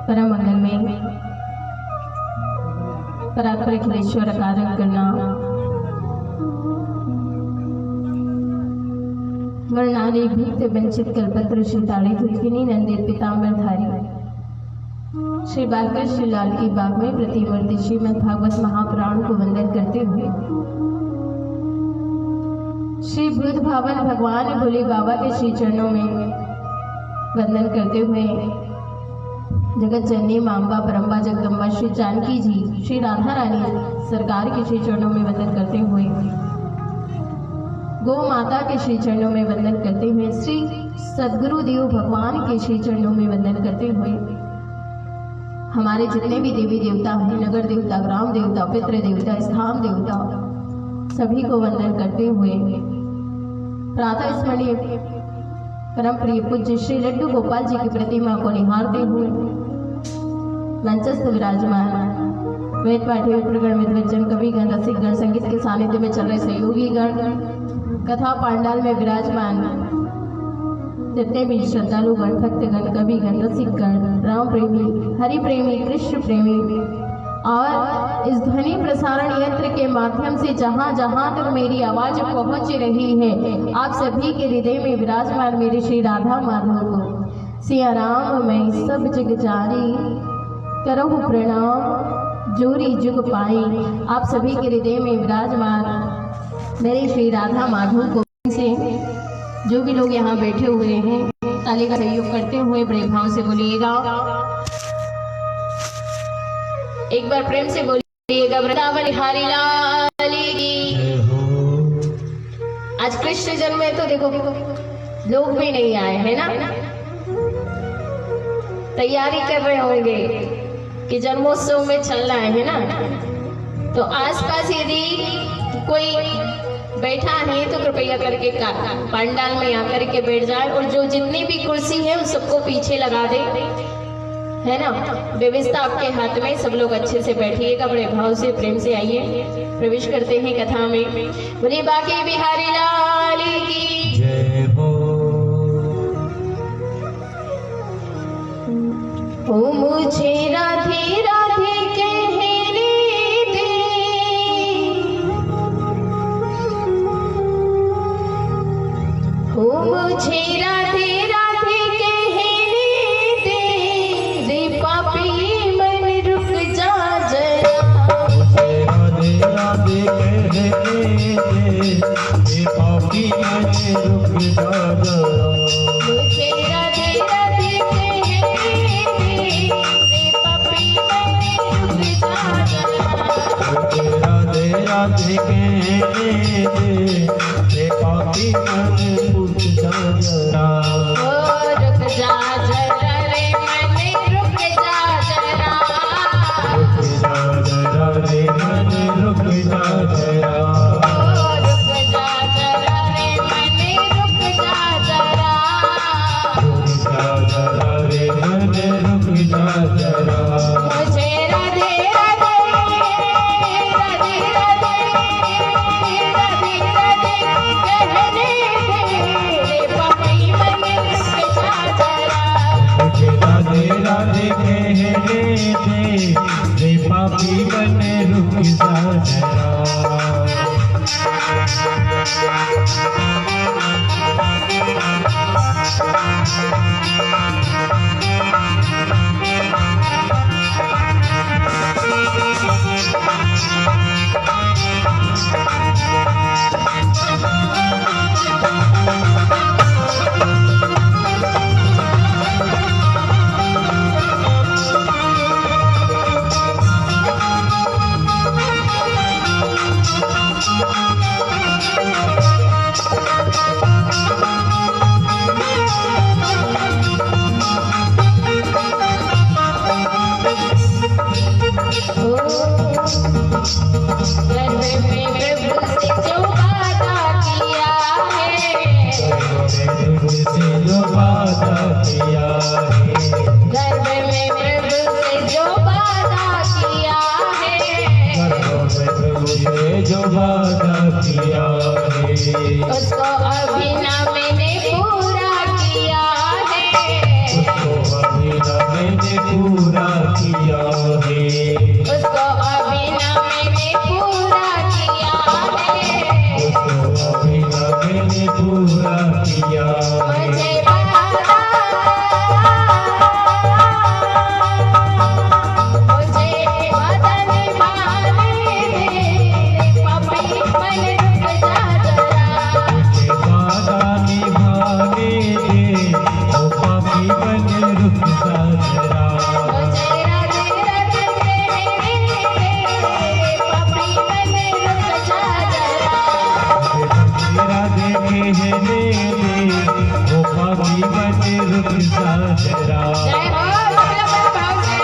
परम मंगल में परात्पर अखिलेश्वर कारण करना वर्णाली भूत वंचित कल्पत्र श्रीताड़ी धुलकिनी नंदित पीताम्बर धारी श्री बालकृष्ण लाल की बाग में प्रतिमूर्ति श्रीमद् भागवत महापुराण को वंदन करते हुए श्री बुद्ध भावन भगवान भोले बाबा के श्री चरणों में वंदन करते हुए जगत जननी मांबा परम्बा जगदम्बा श्री जानकी जी श्री राधा रानी सरकार के श्री चरणों में वंदन करते हुए गौ माता के श्री चरणों में वंदन करते हुए श्री सदगुरु देव भगवान के श्री चरणों में वंदन करते हुए हमारे जितने भी देवी देवता हैं, नगर देवता, ग्राम देवता, पितृ देवता, स्थान देवता, सभी को वंदन करते हुए प्रातः स्मरणीय परम प्रिय पूज्य श्री लड्डू गोपाल जी की प्रतिमा को निहारते हुए मंचस्थ विराजमान वेद पाठी विप्रगण विद्वज्जन कविगण रसिकगण संगीत के सानिध्य में चल रहे सहयोगी गण कथा पांडाल में विराजमान जितने भी श्रद्धालु गण भक्तगण कविगण रसिकगण राम प्रेमी हरि प्रेमी कृष्ण प्रेमी और इस ध्वनि प्रसारण यंत्र के माध्यम से जहां जहां तक मेरी आवाज पहुंच रही है आप सभी के हृदय में विराजमान मेरे श्री राधा माधव को सिया राम मैं सब जग जारी करहु प्रणाम जोरी जुग पाई। आप सभी के हृदय में विराजमान मेरे श्री राधा माधव को से जो भी लोग यहाँ बैठे हुए हैं ताली का सहयोग करते हुए बड़े भाव से बोलिएगा, एक बार प्रेम से बोलिएगा वृंदावन बिहारी लाल की। आज कृष्ण जन्म है तो देखो लोग भी नहीं आए है ना, तैयारी कर रहे होंगे कि जन्मोत्सव में चलना है ना। तो आसपास यदि कोई बैठा है तो कृपया करके पंडाल में आकर के बैठ जाए और जो जितनी भी कुर्सी है उस सबको पीछे लगा दे, है ना। व्यवस्था आपके हाथ में, सब लोग अच्छे से बैठिएगा, बड़े भाव से प्रेम से आइए। प्रवेश करते हैं कथा में। बोलिए बाकी बिहारी लाल की जय हो। ओ मुझे राधे राधे कहने दे, ओ मुझे राधे राधे कहने दे, रे पापी मन रुक जा जरा। मुझे राधे राधे कहने दे, रे पापी मन रुक जा जरा। मुझे राधे राधे कहने दे, रे पापी मन रुक जा जरा। मुझे राधे राधे कहने दे, रे पापी मन रुक जा जरा। रुक जा जरा रे मन रुक जा जरा। रुक जा जरा रे मन रुक जा जरा। रुक जा जरा रे मन रुक जा जरा। रुक जा जरा रे मन रुक जा जरा। मुझे राधे राधे राधे राधे किया मुझे वादा निभाने दे पापी मन रुक जा जरा। मुझे वादा निभाने दे ओ पापी मन रुक जा जरा। मुझे राधे राधे कहने दे पापी मन रुक जा जरा। राधे राधे कहने दे ओ पापी मन रुक जा जरा। जय हो सब भाव से।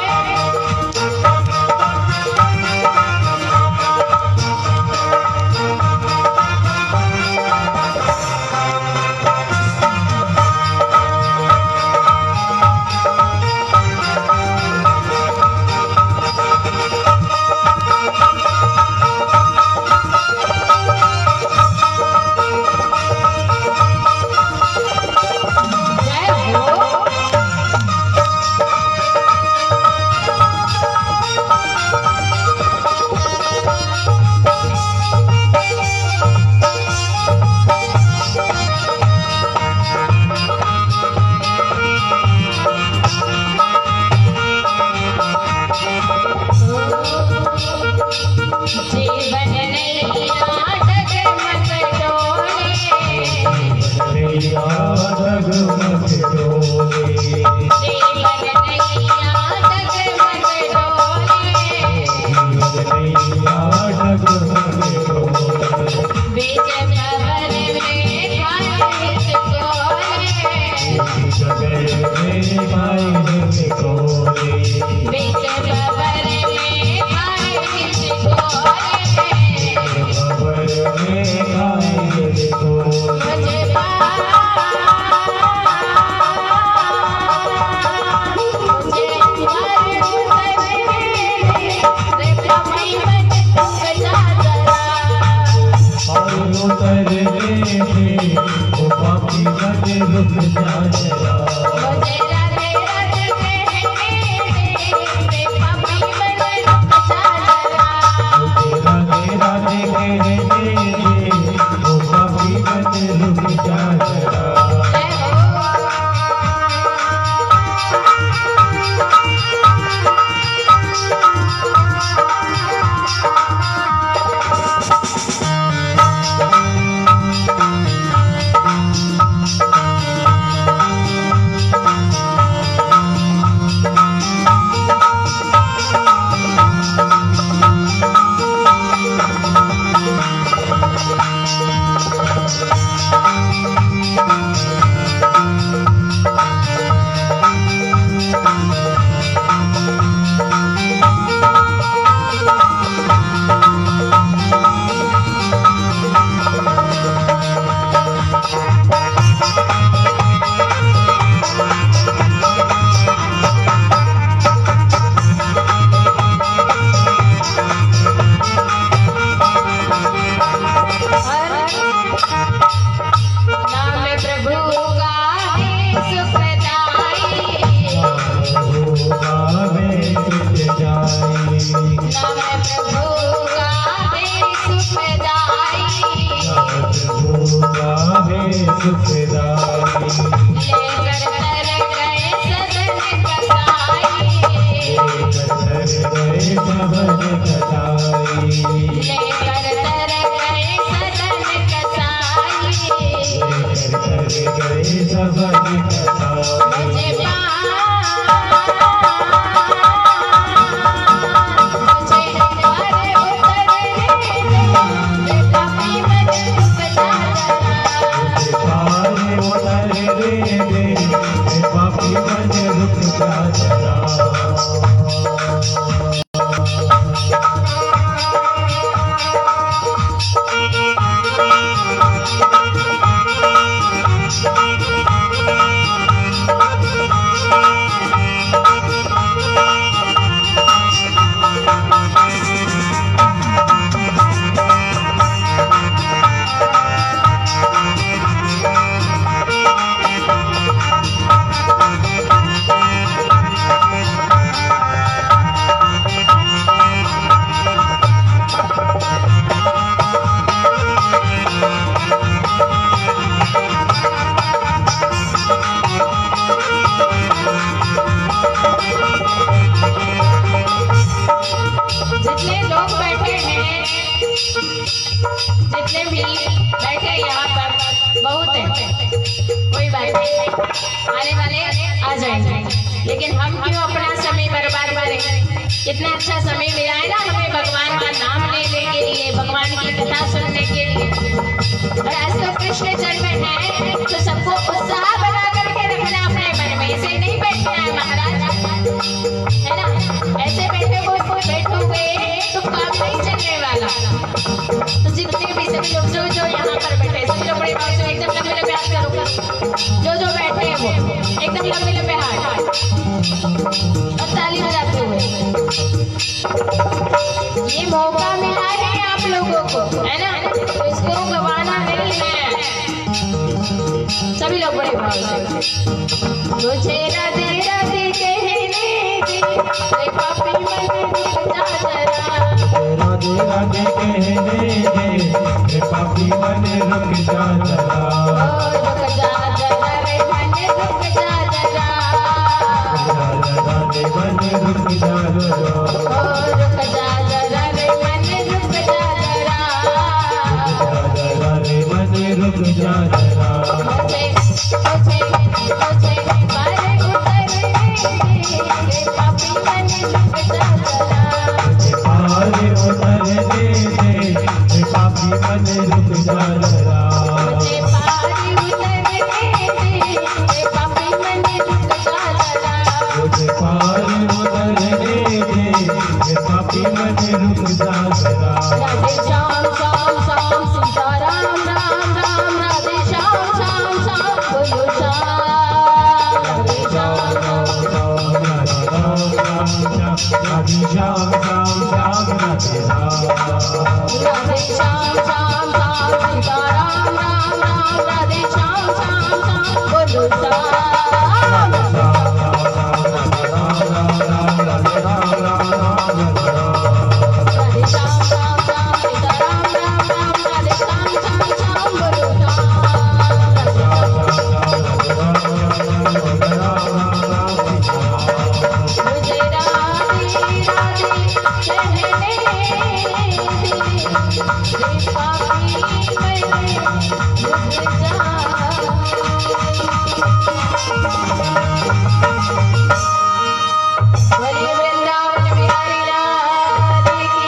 आने वाले आ जाएंगे, लेकिन हम क्यों अपना समय बर्बाद करें? कितना अच्छा समय मिला है ना हमें भगवान का नाम लेने के लिए, भगवान की कथा सुनने के लिए। और आज तो कृष्ण जन्म है, तो सबको उत्साह बना करके रखना अपने मन में, ऐसे नहीं बैठना है महाराज, है ना? ऐसे बैठोगे तो काम नहीं चलने वाला। तो जितने भी सभी लोग जो यहाँ पर बैठे, सभी लोग बड़े भाव से एकदम लंबे लंबे हाथ करो, जो बैठे हैं वो एकदम लंबे लंबे हाथ और ताली बजाते हुए। ये मौका मिला है आप लोगों को, है ना? तो इसको गवाना नहीं है। सभी लोग बड़े भाव से मुझे राधे राधे कहने दे, पापी मन रुक जा जरा, राधे राधे कहने दे, पापी मन रुक जा जरा, रुक जा जरा रे मन रुक जा जरा, राधे मन रुक जा जरा, रुक जा जरा रे मन रुक जा जरा, राधे मन रुक जा जरा, मुझे पारे उतरने दे, पापी मन रुक जा जरा, मुझे पारे उतरने दे, पापी मन रुक जा जरा, मुझे पारे उतरने दे, पापी मन रुक जा जरा। राधे श्याम श्याम श्याम सीताराम राम राम, राधे श्याम श्याम श्याम बोलो श्याम, राधे श्याम राधे श्याम श्याम श्याम राधे राम, राधे श्याम श्याम श्याम सीताराम राम राम, राधे श्याम श्याम श्याम बोलो श्याम, राधे श्याम श्याम श्याम सीताराम राम राम, राधे श्याम श्याम श्याम बोलो मुझे राधे राधे कहने दे, पापी मन रुक जा। बोलिए वृंदावन बिहारी लाल की।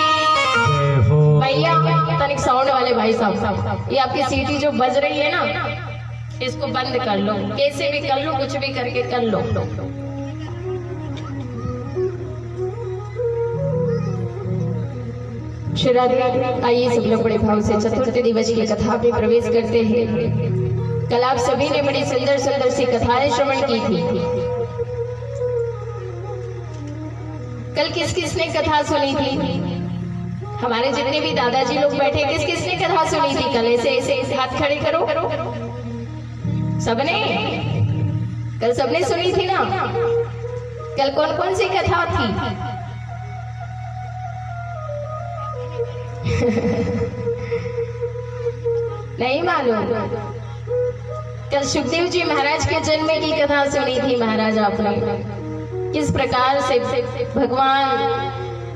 भैया तनिक साउंड वाले भाई साहब, ये आपकी सीटी जो बज रही है ना, इसको बंद कर लो, कैसे भी कर लो, कुछ भी करके कर लो। श्री राधे आइए सब लोग बड़े भाव से चतुर्थ दिवस की कथा में प्रवेश करते हैं। कल आप सभी ने बड़ी सुंदर सुंदर सी कथाएं श्रवण की थी। कल किस किसने कथा सुनी थी? हमारे जितने भी दादाजी लोग बैठे, किस किसने कथा सुनी थी कल? ऐसे ऐसे हाथ खड़े करो। सबने? कल सबने सुनी थी ना? कल कौन कौन सी कथा थी? नहीं मालूम? कल सुखदेव जी महाराज के जन्म की कथा सुनी थी महाराज आपने। किस प्रकार से भगवान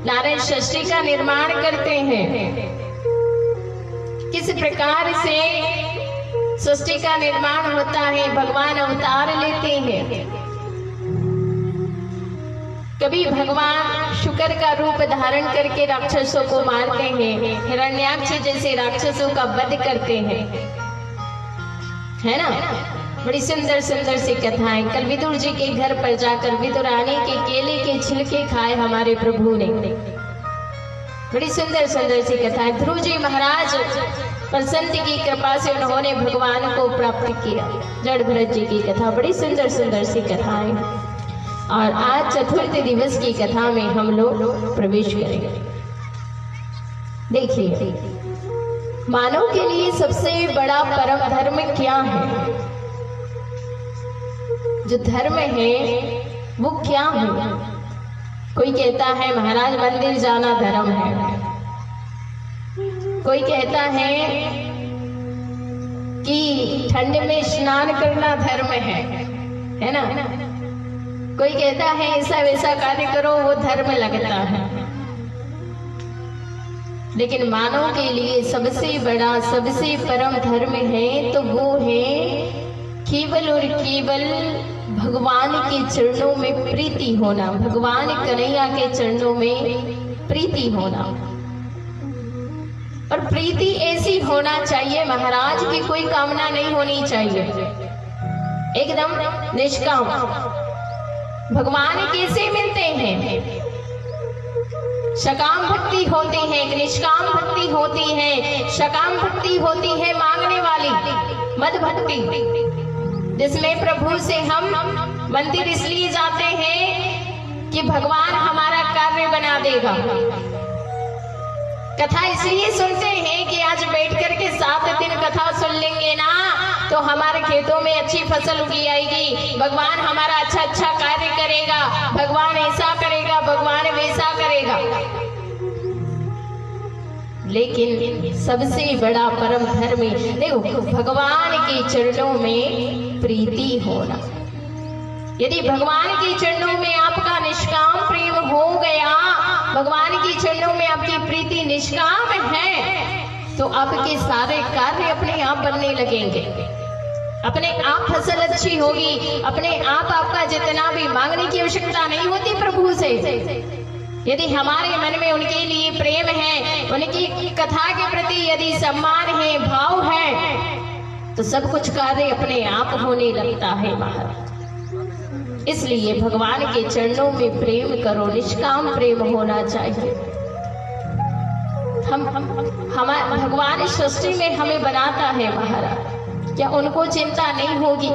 नारायण सृष्टि का निर्माण करते हैं, किस प्रकार से सृष्टि का निर्माण होता है, भगवान अवतार लेते हैं। कभी भगवान शुक्र का रूप धारण करके राक्षसों को मारते हैं, हिरण्याक्ष जैसे राक्षसों का वध करते हैं, है ना? बड़ी सुंदर सुंदर सी कथाएं। कल विदुर जी के घर पर जाकर विदुरानी के केले के छिलके खाए हमारे प्रभु ने। बड़ी सुंदर सुंदर सी कथाएं। ध्रुव जी महाराज पर संत की कृपा से उन्होंने भगवान को प्राप्त किया। जड़ भरत जी की कथा, बड़ी सुंदर सुंदर सी कथाएं। और आज चतुर्थ दिवस की कथा में हम लोग प्रवेश करेंगे। देखिए, मानव के लिए सबसे बड़ा परम धर्म क्या है? जो धर्म है वो क्या है? कोई कहता है महाराज मंदिर जाना धर्म है, कोई कहता है कि ठंड में स्नान करना धर्म है ना? कोई कहता है ऐसा वैसा कार्य करो वो धर्म लगता है। लेकिन मानव के लिए सबसे बड़ा सबसे परम धर्म है तो वो है केवल और केवल भगवान के चरणों में प्रीति होना, भगवान कन्हैया के चरणों में प्रीति होना। और प्रीति ऐसी होना चाहिए महाराज की कोई कामना नहीं होनी चाहिए, एकदम निष्काम। भगवान कैसे मिलते हैं? सकाम भक्ति होती है, निष्काम भक्ति होती है। सकाम भक्ति होती है मांगने वाली, मद भक्ति, जिसमें प्रभु से हम मंदिर इसलिए जाते हैं कि भगवान हमारा कार्य बना देगा। कथा इसलिए सुनते हैं कि आज बैठ करके 7 दिन कथा सुन लेंगे ना तो हमारे खेतों में अच्छी फसल उगी आएगी, भगवान हमारा अच्छा कार्य करेगा, भगवान ऐसा करेगा, भगवान वैसा करेगा। लेकिन सबसे बड़ा परम धर्म देखो, भगवान के चरणों में प्रीति होना। यदि भगवान के चरणों में आपका निष्काम प्रेम हो गया, भगवान के चरणों में आपकी प्रीति निष्काम है, तो आपके सारे कार्य अपने आप बनने लगेंगे, अपने आप फसल अच्छी होगी, अपने आप आपका जितना भी मांगने की आवश्यकता नहीं होती प्रभु से। यदि हमारे मन में उनके लिए प्रेम है, उनकी कथा के प्रति यदि सम्मान है, भाव है, तो सब कुछ कार्य अपने आप होने लगता है महाराज। इसलिए भगवान के चरणों में प्रेम करो, निष्काम प्रेम होना चाहिए। हम भगवान सृष्टि में हमें बनाता है महाराज, क्या उनको चिंता नहीं होगी?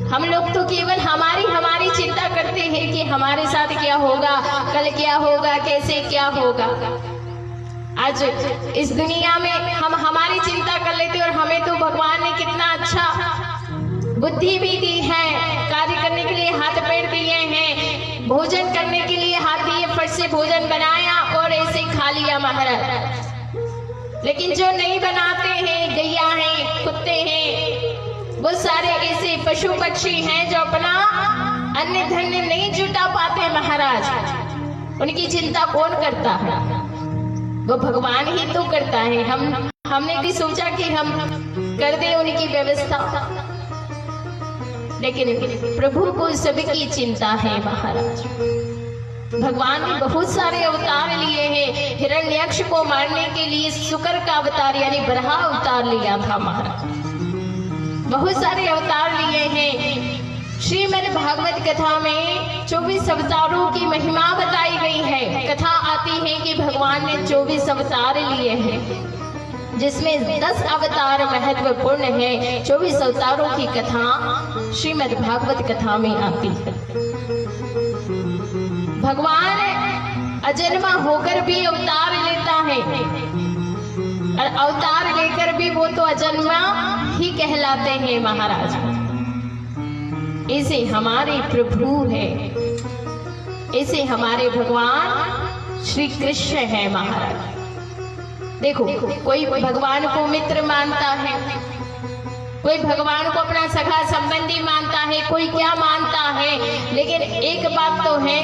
हम लोग तो केवल हमारी चिंता करते हैं कि हमारे साथ क्या होगा, कल क्या होगा, कैसे क्या होगा। आज इस दुनिया में हम हमारी चिंता कर लेते और हमें तो भगवान ने कितना अच्छा बुद्धि भी दी है, कार्य करने के लिए हाथ पैर दिए हैं, भोजन करने के लिए हाथ दिए, फट से भोजन बनाया और ऐसे खा लिया महाराज। लेकिन जो नहीं बनाते हैं, गैया हैं, कुत्ते हैं, वो सारे ऐसे पशु पक्षी हैं जो अपना अन्न धन्य नहीं जुटा पाते महाराज। उनकी चिंता कौन करता है? वो भगवान ही तो करता है। हमने भी सोचा कि हम कर दें उनकी व्यवस्था, लेकिन प्रभु को सबकी चिंता है महाराज। भगवान ने बहुत सारे अवतार लिए हैं। हिरण्यक्ष को मारने के लिए शुक्र का अवतार यानी बराह अवतार लिया था महाराज। बहुत सारे अवतार लिए हैं। श्रीमद् भागवत कथा में 24 अवतारों की महिमा बताई गई है। कथा आती है कि भगवान ने 24 अवतार लिए हैं, जिसमें 10 अवतार महत्वपूर्ण है। 24 अवतारों की कथा श्रीमद् भागवत कथा में आती है। भगवान अजन्मा होकर भी अवतार लेता है, और अवतार लेकर भी वो तो अजन्मा ही कहलाते हैं महाराज। ऐसे हमारे प्रभु है, ऐसे हमारे भगवान श्री कृष्ण है महाराज। देखो, कोई भगवान को मित्र मानता है, कोई भगवान को अपना सखा संबंधी मानता है, कोई क्या मानता है। लेकिन एक बात तो है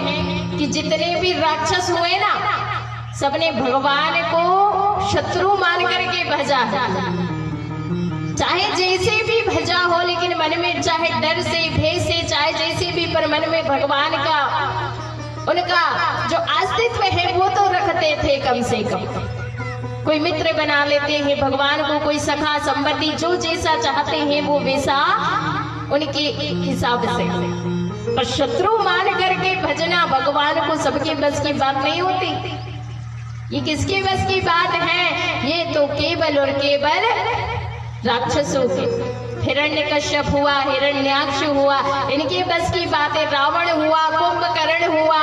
कि जितने भी राक्षस हुए ना, सबने भगवान को शत्रु मान करके भजा है। चाहे जैसे भी भजा हो, लेकिन मन में चाहे डर से, भय से, चाहे जैसे भी, पर मन में भगवान का उनका जो अस्तित्व है वो तो रखते थे कम से कम। कोई मित्र बना लेते हैं भगवान को, कोई सखा संबंधी, जो जैसा चाहते हैं वो वैसा उनके हिसाब से। पर शत्रु मान करके भजना भगवान को सबके बस की बात नहीं होती। ये किसके बस की बात है? ये तो केवल और केवल राक्षसों के। हिरण्यकश्यप हुआ, हिरण्याक्ष हुआ, इनके बस की बात है। रावण हुआ, कुंभकर्ण हुआ,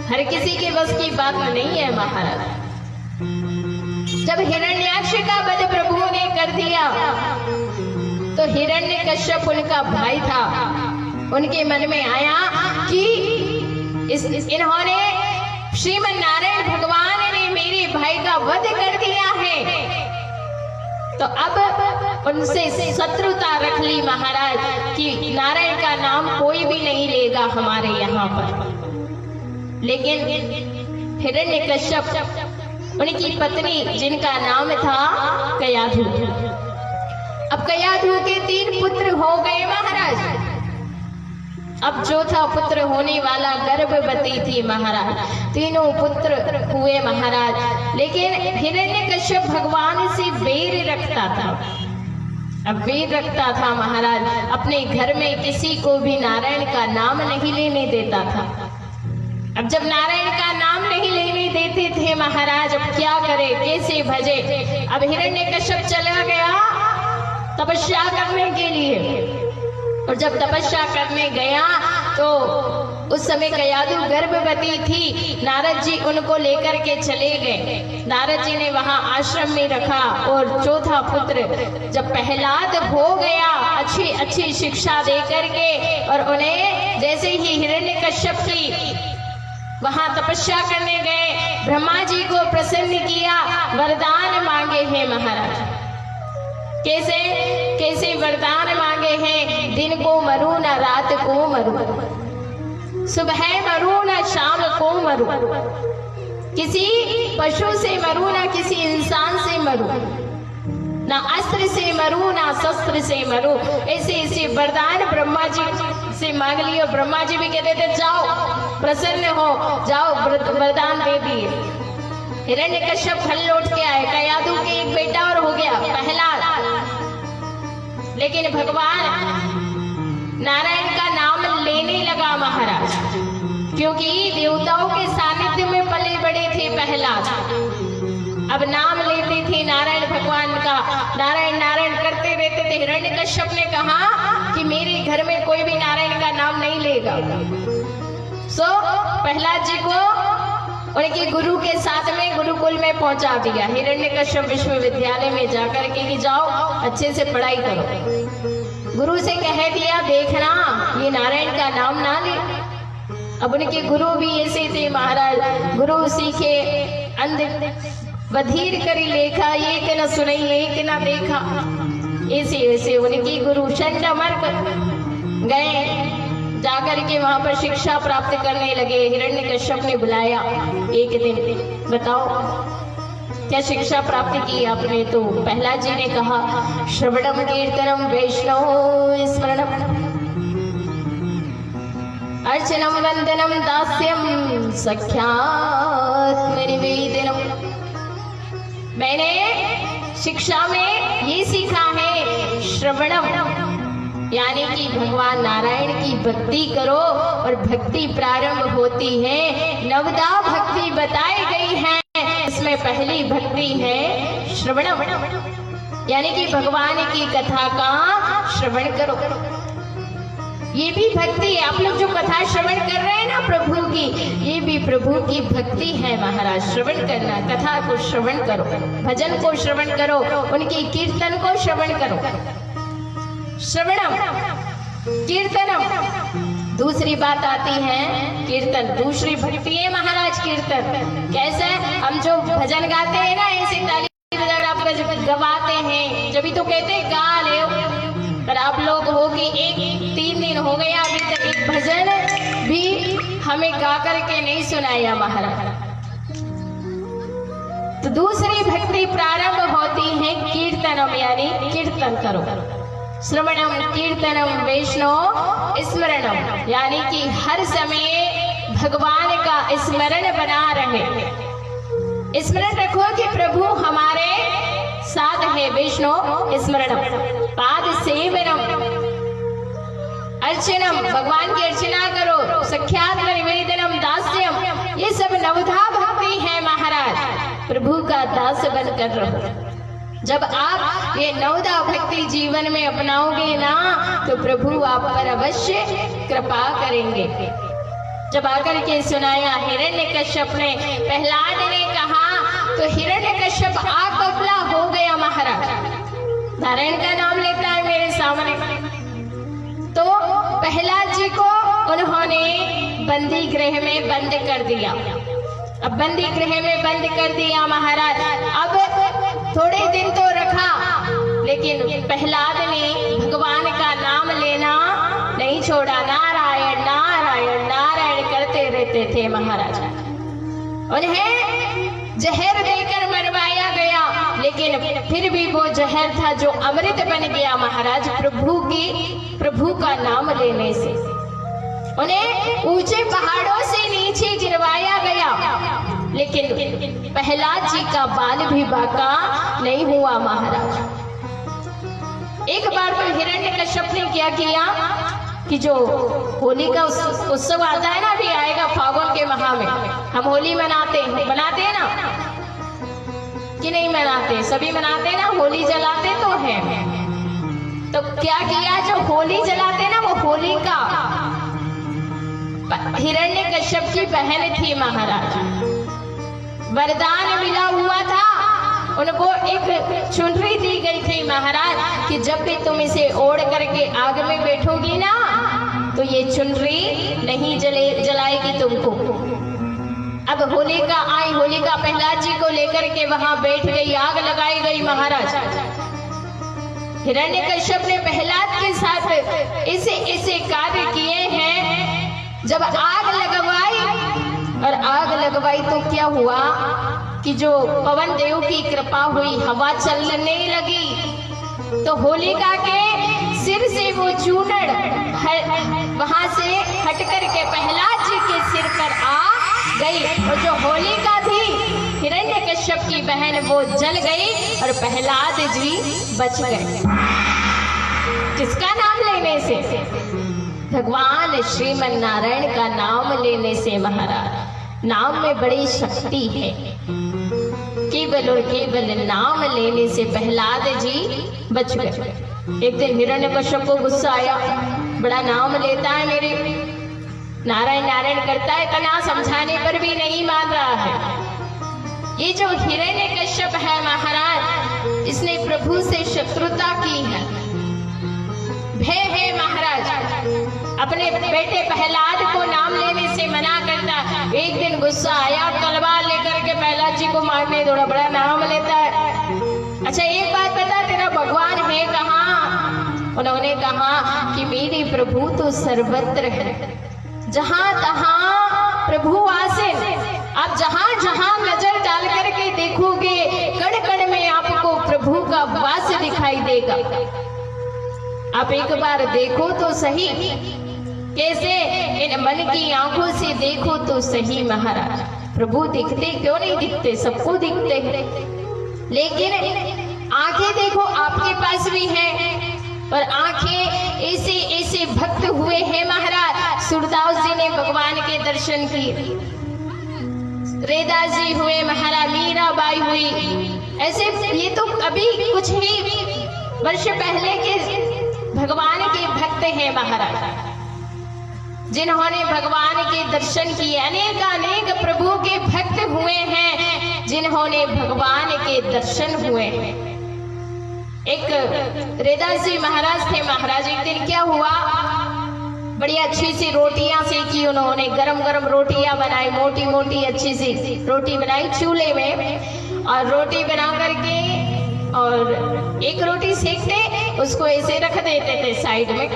हर किसी के बस की बात नहीं है महाराज। जब हिरण्याक्ष का वध प्रभु ने कर दिया तो हिरण्यकश्यप उनका भाई था, उनके मन में आया कि इन्होंने श्रीमन नारायण भगवान ने मेरे भाई का वध कर दिया है, तो अब उनसे शत्रुता रख ली महाराज कि नारायण का नाम कोई भी नहीं लेगा हमारे यहाँ पर। लेकिन हिरण्यकश्यप, उनकी पत्नी जिनका नाम था कयाधु, अब कयाधु के 3 पुत्र हो गए महाराज। अब चौथा पुत्र होने वाला गर्भवती थी महाराज। तीनों पुत्र हुए महाराज, लेकिन हिरण्यकश्यप भगवान से बैर रखता था। अब बैर रखता था महाराज, अपने घर में किसी को भी नारायण का नाम नहीं लेने देता था। अब जब नारायण का नाम नहीं लेने देते थे महाराज, अब क्या करे, कैसे भजे। अब हिरण्यकश्यप चला गया तपस्या करने के लिए, और जब तपस्या करने गया तो उस समय कयाधु गर्भवती थी। नारद जी उनको लेकर के चले गए। नारद जी ने वहां आश्रम में रखा, और चौथा पुत्र जब प्रहलाद हो गया अच्छी अच्छी शिक्षा दे करके, और उन्हें जैसे ही हिरण्यकश्यप की वहां तपस्या करने गए, ब्रह्मा जी को प्रसन्न किया, वरदान मांगे हैं महाराज। कैसे कैसे वरदान मांगे हैं, दिन को मरू ना रात को मरू, सुबह मरू ना शाम को मरू, किसी पशु से मरू ना किसी इंसान से मरू, ना अस्त्र से मरू ना शस्त्र से मरू। ऐसे ऐसे वरदान ब्रह्मा जी से मांग लिए, और ब्रह्मा जी भी कहते थे जाओ प्रसन्न हो, जाओ वरदान दे दिए। हिरण्यकश्यप फल लौट के आए। कयाधु के एक बेटा और हो गया प्रहलाद, लेकिन भगवान नारायण का नाम लेने लगा महाराज, क्योंकि देवताओं के सानिध्य में पले बड़े थे प्रहलाद। अब नाम लेते थे नारायण भगवान का, नारायण नारायण करते रहते थे। हिरण्यकश्यप ने कहा कि मेरे घर में कोई भी नारायण का नाम नहीं लेगा। सो प्रहलाद जी को उनके गुरु के साथ में गुरुकुल में पहुंचा दिया। हिरण्यकश्यप विश्वविद्यालय में जाकर के कि जाओ अच्छे से पढ़ाई करो। गुरु से कह दिया देखना ये नारायण का नाम ना ले। अब उनके गुरु भी ऐसे थे महाराज, गुरु सीखे अंध बधीर करी लेखा, एक न सुनई एक न देखा। ऐसे ऐसे उनके गुरु चंडमर गए, जाकर के वहां पर शिक्षा प्राप्त करने लगे। हिरण्यकश्यप ने बुलाया एक दिन, बताओ क्या शिक्षा प्राप्त की आपने? तो प्रहलाद जी ने कहा श्रवणम कीर्तनम वैष्णव स्मरणम अर्चनम वंदनम दास्यम सख्यात्म निवेदनम। मैंने शिक्षा में ये सीखा है, श्रवणम यानी कि भगवान नारायण की भक्ति करो, और भक्ति प्रारंभ होती है, नवदा भक्ति बताई गई है। इसमें पहली भक्ति है श्रवणम, यानी कि भगवान की कथा का श्रवण करो। ये भी भक्ति, आप लोग जो कथा श्रवण कर रहे हैं ना प्रभु की, ये भी प्रभु की भक्ति है महाराज। श्रवण करना, कथा को श्रवण करो, भजन को श्रवण करो, उनकी कीर्तन को श्रवण करो। श्रवणम कीर्तनम। दूसरी बात आती है कीर्तन, दूसरी भक्ति है महाराज कीर्तन। कैसे? हम जो भजन गाते हैं ना, ऐसे ताली बजाकर आप गवाते हैं, जब तो कहते हैं गा ले, पर आप लोग हो कि 3 दिन हो गया अभी तक एक भजन भी हमें गा करके नहीं सुनाया महाराज। तो दूसरी भक्ति प्रारंभ होती है कीर्तनम, यानी कीर्तन करो। श्रवणम कीर्तनम वैष्णव स्मरणम, यानी कि हर समय भगवान का स्मरण बना रहे। स्मरण रखो कि प्रभु हमारे साथ है। वैष्णव स्मरणम, पाद सेवनम, अर्चनम, भगवान की अर्चना करो, सख्यात्म निवेदनम, दास्यम, ये सब नवधा भक्ति है महाराज। प्रभु का दास बनकर रहो। जब आप ये नवदा भक्ति जीवन में अपनाओगे ना, तो प्रभु आप पर अवश्य कृपा करेंगे। जब आकर के सुनाया हिरण्यकश्यप ने, प्रहलाद ने कहा, तो हिरण्यकश्यप आग बबला हो गया महाराज। नारायण का नाम लेता है मेरे सामने। तो प्रहलाद जी को उन्होंने बंदी गृह में बंद कर दिया। अब बंदी गृह में बंद कर दिया महाराज। अब थोड़े दिन तो रखा, लेकिन प्रहलाद ने भगवान का नाम लेना नहीं छोड़ा। नारायण नारायण नारायण करते रहते थे महाराज। उन्हें जहर देकर मरवाया गया, लेकिन लेकिन फिर भी वो जहर था जो अमृत बन गया महाराज प्रभु का नाम लेने से। उन्हें ऊंचे पहाड़ों से नीचे गिरवाया गया, लेकिन प्रहलाद जी का बाल भी बाका नहीं हुआ महाराज। एक बार तो हिरण्यकश्यप ने क्या किया कि जो होली का उत्सव आता है ना, अभी आएगा फागुन के माह में, हम होली बनाते हैं ना कि नहीं मनाते? सभी मनाते ना, होली जलाते तो है। तो क्या किया, जो होली जलाते ना, वो होली का हिरण्यकश्यप की बहन थी महाराज, वरदान मिला हुआ था उनको, एक चुनरी दी गई थी महाराज कि जब भी तुम इसे ओढ़ करके आग में बैठोगी ना, तो ये चुनरी नहीं जलाएगी तुमको। अब होलिका आई, होलिका प्रहलाद जी को लेकर के वहां बैठ गई, आग लगाई गई महाराज। हिरण्यकश्यप ने प्रहलाद के साथ ऐसे कार्य किए हैं। जब आग लगवाई तो क्या हुआ कि जो पवन देव की कृपा हुई, हवा चलने लगी, तो होलिका के सिर से वो चूनड़ वहां से हट करके प्रहलाद जी के सिर पर आ गई, और जो होलिका थी हिरण्यकश्यप की बहन, वो जल गई और प्रहलाद जी बच गए। किसका नाम लेने से? भगवान श्रीमन नारायण का नाम लेने से महाराज। नाम में बड़ी शक्ति है, केवल और केवल नाम लेने से प्रहलाद जी बच गए। एक दिन हिरण्यकश्यप को गुस्सा आया, बड़ा नाम लेता है मेरे, नारायण नारायण करता है, तना समझाने पर भी नहीं मान रहा है। ये जो हिरण्यकश्यप है महाराज, इसने प्रभु से शत्रुता की है, भय है महाराज। अपने बेटे प्रहलाद को नाम लेने से मना करता। एक दिन गुस्सा आया, तलवार लेकर के प्रहलाद जी को मारने दौड़ा, बड़ा नाम लेता है। अच्छा एक बात बता, तेरा भगवान है कहाँ? उन्होंने कहा कि मेरे प्रभु तो सर्वत्र है, जहां तहां प्रभु आसीन। आप जहां जहां नजर डाल करके देखोगे, कण कण में आपको प्रभु का वास दिखाई देगा। आप एक बार देखो तो सही, कैसे इन मन की आंखों से देखो तो सही महाराज। प्रभु दिखते क्यों नहीं दिखते? सबको दिखते हैं, लेकिन आंखें देखो आपके पास भी है, और आंखें ऐसे भक्त हुए हैं महाराज। सूरदास जी ने भगवान के दर्शन किए, रेदास जी हुए महाराज, मीराबाई हुई, ऐसे ये तो अभी कुछ ही वर्ष पहले के भगवान के भक्त हैं महाराज, जिन्होंने भगवान के दर्शन किए। अनेक प्रभु के भक्त हुए हैं, जिन्होंने भगवान के दर्शन हुए हैं। एक रेदास जी महाराज थे महाराज। एक दिन क्या हुआ, बड़ी अच्छी सी रोटियां सेकी उन्होंने, गरम गरम रोटियां बनाई, मोटी मोटी अच्छी सी रोटी बनाई चूल्हे में, और रोटी बना करके और एक रोटी सेकते, उसको ऐसे रख देते थे साइड में।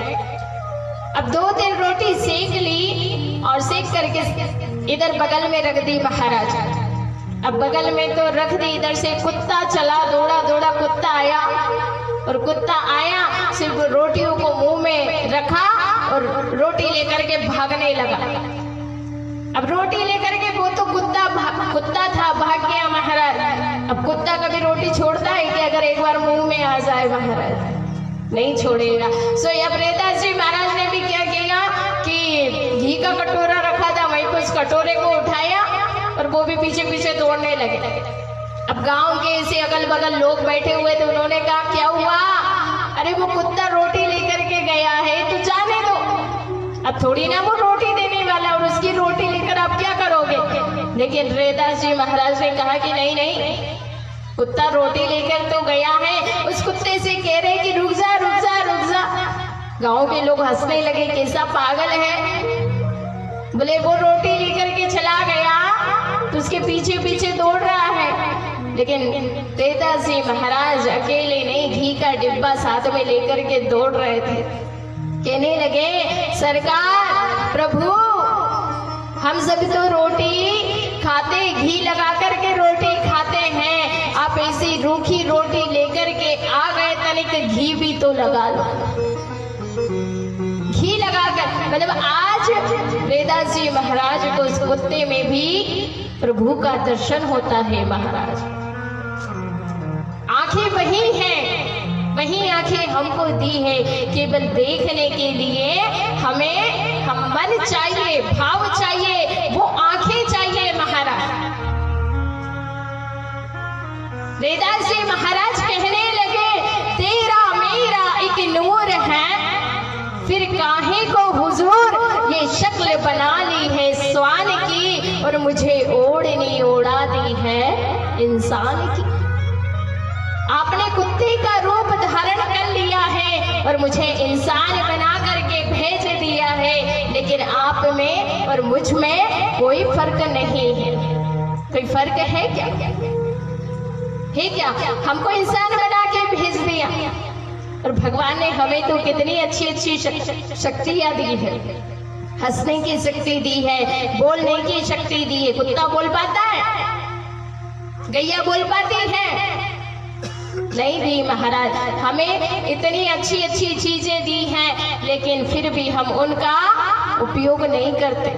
अब 2-3 रोटी सेक ली और सेक करके इधर बगल में रख दी महाराज। अब बगल में तो रख दी, इधर से कुत्ता चला, दौड़ा कुत्ता आया, और कुत्ता आया सिर्फ रोटियों को मुंह में रखा और रोटी लेकर के भागने लगा। अब रोटी लेकर के वो तो कुत्ता था, भाग गया महाराज। अब कुत्ता कभी रोटी छोड़ता है कि अगर एक बार मुंह में आ जाए महाराज? नहीं छोड़ेगा। सो अब रेदास जी महाराज ने भी क्या किया कि घी का कटोरा रखा था, वहीं पर उस कटोरे को उठाया और वो भी पीछे पीछे दौड़ने लगे। अब गांव के ऐसे अगल बगल लोग बैठे हुए थे, उन्होंने कहा क्या हुआ? अरे वो कुत्ता रोटी लेकर के गया है, तो जाने दो, अब थोड़ी ना वो रोटी देने वाला, और उसकी रोटी लेकर आप क्या करोगे? लेकिन रेदास जी महाराज ने कहा कि नहीं, कुत्ता रोटी लेकर तो गया है। उस कुत्ते से कह रहे कि रुक जा। गांव के लोग हंसने लगे, कैसा पागल है। बोले वो रोटी लेकर के चला गया तो उसके पीछे पीछे दौड़ रहा है। लेकिन रेदास जी महाराज अकेले नहीं, घी का डिब्बा साथ में लेकर के दौड़ रहे थे। कहने लगे सरकार, प्रभु, हम सब तो रोटी खाते, घी लगा करके रोटी खाते हैं, आप ऐसी रूखी रोटी लेकर के आ गए, तनिक घी भी तो लगा लो। घी लगाकर मतलब आज वेदास जी महाराज को उस कुत्ते में भी प्रभु का दर्शन होता है। महाराज आंखें वही हैं, वही आंखें हमको दी है, केवल देखने के लिए हमें हम मन चाहिए, भाव चाहिए, वो आंखें चाहिए। महाराज वेदास जी महाराज कहने लगे, तेरा मेरा एक नूर है, फिर काहे को हुजूर ये शक्ल बना ली है स्वान की, और मुझे ओढ़नी ओढ़ा दी है इंसान की। आपने कुत्ते का रूप धारण कर लिया है और मुझे इंसान बना करके भेज दिया है, लेकिन आप में और मुझ में कोई फर्क नहीं है। कोई फर्क है क्या? है क्या? हमको इंसान बना के भेज दिया और भगवान ने हमें तो कितनी अच्छी अच्छी शक्तियां दी है। हंसने की शक्ति दी है, बोलने की शक्ति दी है। कुत्ता बोल पाता है? गैया बोल पाती है? नहीं दी। महाराज हमें इतनी अच्छी अच्छी चीजें दी हैं, लेकिन फिर भी हम उनका उपयोग नहीं करते।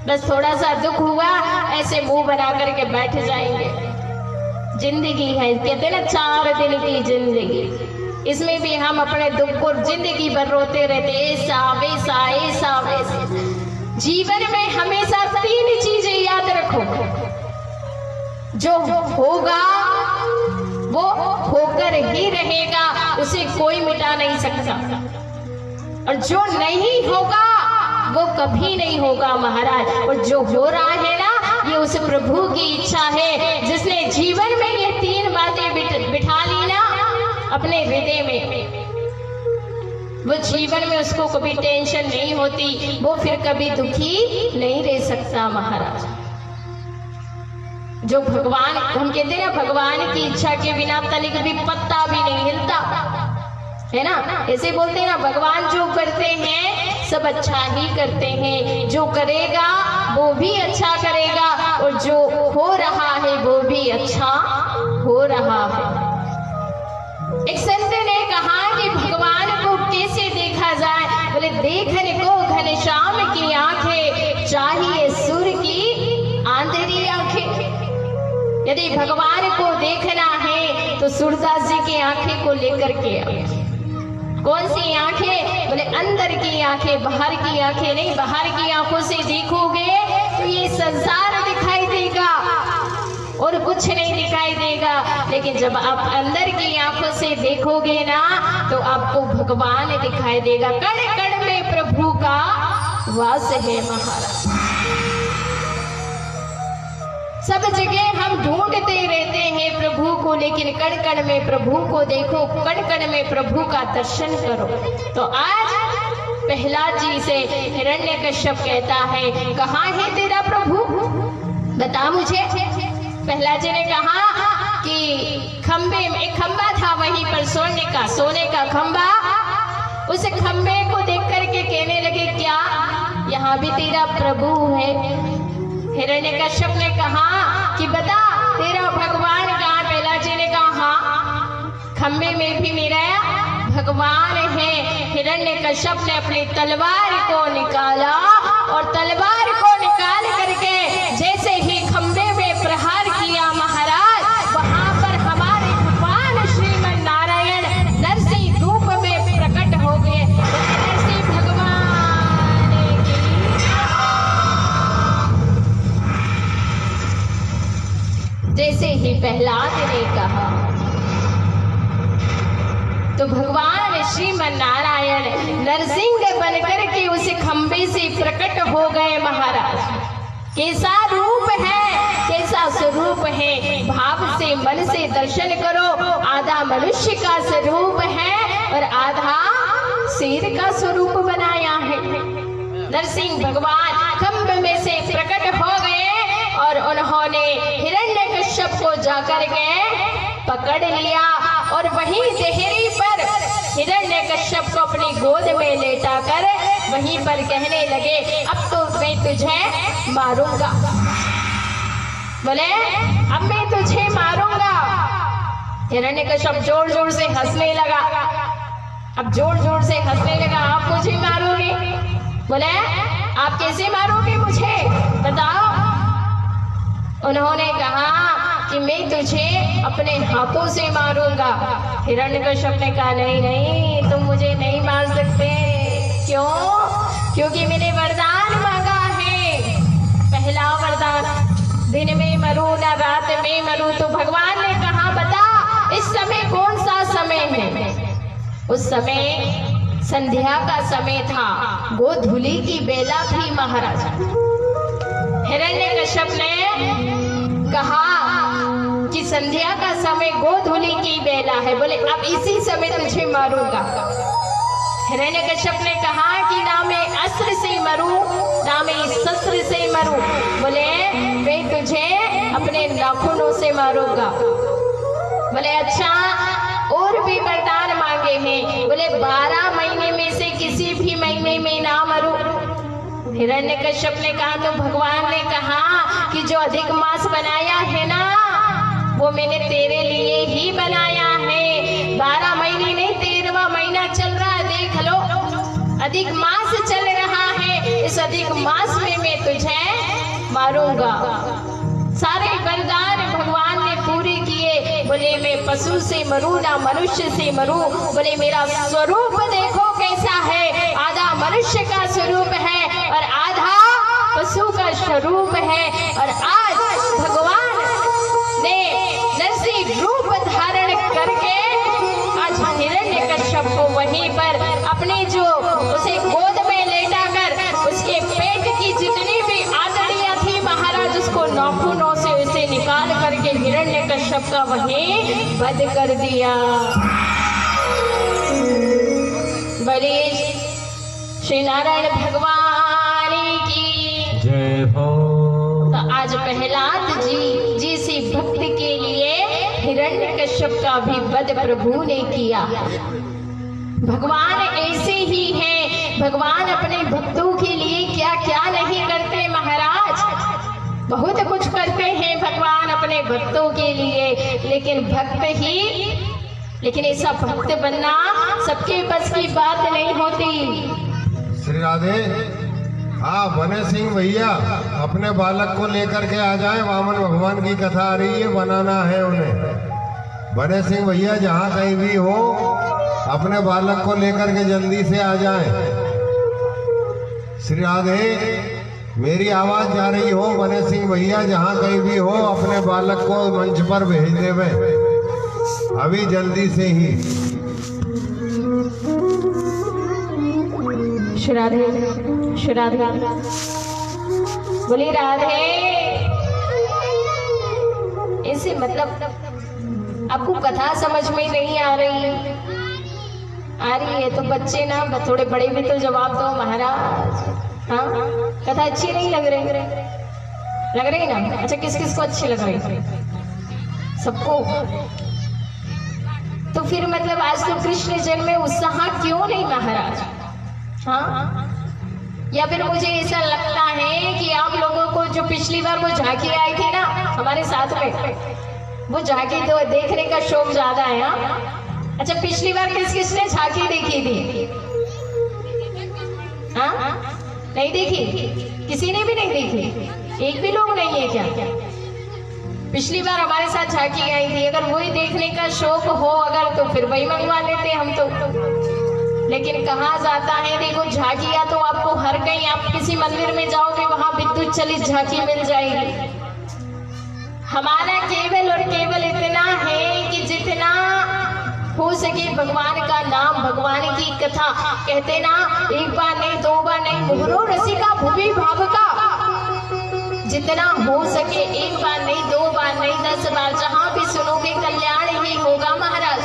बस थोड़ा सा दुख हुआ, ऐसे मुंह बना करके बैठ जाएंगे। जिंदगी है, कहते ना 4 दिन की जिंदगी, इसमें भी हम अपने दुख को जिंदगी भर रोते रहते, ऐसा वैसा ऐसा वैसा। जीवन में हमेशा 3 चीजें याद रखो, जो होगा वो होकर ही रहेगा, उसे कोई मिटा नहीं सकता, और जो नहीं होगा वो कभी नहीं होगा। महाराज और जो हो रहा है ना, ये उस प्रभु की इच्छा है, जिसने जीवन में ये 3 बातें बिठा ली ना अपने हृदय में, वो जीवन में उसको कभी टेंशन नहीं होती, वो फिर कभी दुखी नहीं रह सकता। महाराज जो भगवान, हम कहते हैं ना, भगवान की इच्छा के बिना तनिक भी पत्ता भी नहीं हिलता, है ना? ऐसे बोलते हैं ना, भगवान जो करते हैं सब अच्छा ही करते हैं, जो करेगा वो भी अच्छा करेगा, और जो हो रहा है वो भी अच्छा हो रहा है। एक संत ने कहा कि भगवान को कैसे देखा जाए? बोले, देखने को घनश्याम की आंखें, चाहिए सूर्य की आंधेरी आंखें। यदि भगवान को देखना है तो सूरदास जी की आंखें को लेकर के आओ। कौन सी आंखें? बोले अंदर की आंखें, बाहर की आंखें नहीं। बाहर की आंखों से देखोगे तो ये संसार दिखाई देगा और कुछ नहीं दिखाई देगा, लेकिन जब आप अंदर की आंखों से देखोगे ना तो आपको भगवान दिखाई देगा। कण कण में प्रभु का वास है। महाराज सब जगह हम ढूंढते रहते हैं प्रभु को, लेकिन कण कण में प्रभु को देखो, कण कण में प्रभु का दर्शन करो। तो आज प्रहलाद जी से हिरण्यकश्यप कहता है, कहाँ है तेरा प्रभु, बता मुझे। प्रहलाद जी ने कहा कि खंबे में, एक खंबा था वहीं पर सोने का खंबा, उस खंबे को देख करके कहने लगे, क्या यहाँ भी तेरा प्रभु है? हिरण्यकश्यप ने कहा कि बता तेरा भगवान कहाँ? प्रहलाद जी ने कहा, हाँ खंबे में भी मेरा भगवान है। हिरण्यकश्यप ने अपनी तलवार को निकाला और तलवार को निकाल करके जैसे ही खंबे में प्रहार किया, महाराज वहां पर हमारे भगवान श्रीमन नारायण नरसिंह रूप में प्रकट हो गए। नरसिंह भगवान जैसे ही प्रहलाद ने कहा तो भगवान श्रीमन नारायण नरसिंह बनकर के उस खंबे से प्रकट हो गए। महाराज कैसा रूप है, कैसा स्वरूप है, भाव से मन से दर्शन करो। आधा मनुष्य का स्वरूप है और आधा शेर का स्वरूप बनाया है। नरसिंह भगवान खंभ में से प्रकट हो गए और उन्होंने हिरण्यकश्यप को जाकर के पकड़ लिया और वहीं देहरी पर हिरण्यकश्यप को अपनी गोद में लेटा कर वहीं पर कहने लगे, अब तो मैं तुझे मारूंगा। बोले अब मैं तुझे मारूंगा। हिरण्यकश्यप जोर जोर से हंसने लगा। अब जोर जोर से हंसने लगा, आप मुझे मारोगे? बोले आप कैसे मारोगे मुझे, बताओ। उन्होंने कहा कि मैं तुझे अपने हाथों से मारूंगा। हिरण्यकश्यप ने कहा नहीं नहीं, तुम मुझे नहीं मार सकते। क्यों? क्योंकि मैंने वरदान मांगा है। पहला वरदान, दिन में मरूं ना रात में मरूं। तो भगवान ने कहा बता इस समय कौन सा समय है? उस समय संध्या का समय था, गोधूली की बेला थी महाराज। हिरण्यकश्यप ने कहा कि संध्या का समय गोधूली की बेला है। बोले अब इसी समय तुझे मारूंगा। हिरण्यकश्यप ने कहा कि ना मैं अस्त्र से मरूं ना मैं शस्त्र से मरूं। बोले मैं तुझे अपने नाखूनों से मारूंगा। बोले अच्छा और भी वरदान मांगे हैं। बोले 12 महीने में से किसी भी महीने में ना मरूं। हिरण्यकश्यप ने कहा तो भगवान ने कहा कि जो अधिक मास बनाया है ना वो मैंने तेरे लिए ही बनाया है। 12 महीने नहीं 13वां महीना चल रहा है, देख लो अधिक मास चल रहा है। इस अधिक मास में मैं तुझे मारूंगा। सारे वरदान भगवान ने पूरे किए। बोले मैं पशु से मरूं ना मनुष्य से मरूं। बोले मेरा स्वरूप देखो कैसा है, आधा मनुष्य का स्वरूप है और आधा पशु का स्वरूप है। और आज भगवान ने नरसिंह रूप धारण करके आज हिरण्यकश्यप को वहीं पर अपने जो उसे गोद में लेटाकर उसके पेट की जितनी भी आंतड़ियां थी महाराज उसको नाखूनों से उसे निकाल करके हिरण्यकश्यप का वहीं वध कर दिया। बड़े श्री नारायण भगवान की जय हो। तो आज प्रहलाद जी जिसी भक्त के लिए हिरण्यकश्यप का भी वध प्रभु ने किया। भगवान ऐसे ही हैं। भगवान अपने भक्तों के लिए क्या क्या नहीं करते महाराज, बहुत कुछ करते हैं भगवान अपने भक्तों के लिए। लेकिन ऐसा भक्त बनना सबके बस की बात नहीं होती। श्री राधे, हाँ बने सिंह भैया अपने बालक को लेकर के आ जाएं। वामन भगवान की कथा आ रही है, बनाना है उन्हें। बने सिंह भैया जहाँ कहीं भी हो अपने बालक को लेकर के जल्दी से आ जाएं। श्री राधे, मेरी आवाज जा रही हो बने सिंह भैया जहाँ कहीं भी हो अपने बालक को मंच पर भेज देवे अभी जल्दी से ही। श्री राधे बोली राधे। इसे मतलब आपको कथा समझ में नहीं आ रही है तो बच्चे ना थोड़े बड़े भी तो जवाब दो महाराज। हाँ कथा अच्छी नहीं लग रही ना? अच्छा किस किस को अच्छी लग रही? सबको। तो फिर मतलब आज तो कृष्ण जन्म में उत्साह क्यों नहीं महाराज? हाँ या फिर मुझे ऐसा लगता है कि आप लोगों को जो पिछली बार वो झांकी आई थी ना हमारे साथ में, वो झांकी तो देखने का शौक ज्यादा है। हाँ अच्छा पिछली बार किस किसने झांकी देखी थी? हाँ नहीं देखी? किसी ने भी नहीं देखी? एक भी लोग नहीं है क्या? पिछली बार हमारे साथ झांकी आई थी। अगर वही देखने का शौक हो अगर तो फिर वही मंगवा लेते हम तो। लेकिन कहा जाता है देखो झांकियां तो आपको हर कहीं, आप किसी मंदिर में जाओगे वहां विद्युत चलित झांकी मिल जाएगी। हमारा केवल और केवल इतना है कि जितना हो सके भगवान का नाम, भगवान की कथा, कहते ना एक बार नहीं दो बार नहीं मुहरो रसिका भूमि भावका, जितना हो सके एक बार नहीं दो बार नहीं 10 बार जहां भी सुनोगे कल्याण ही होगा महाराज।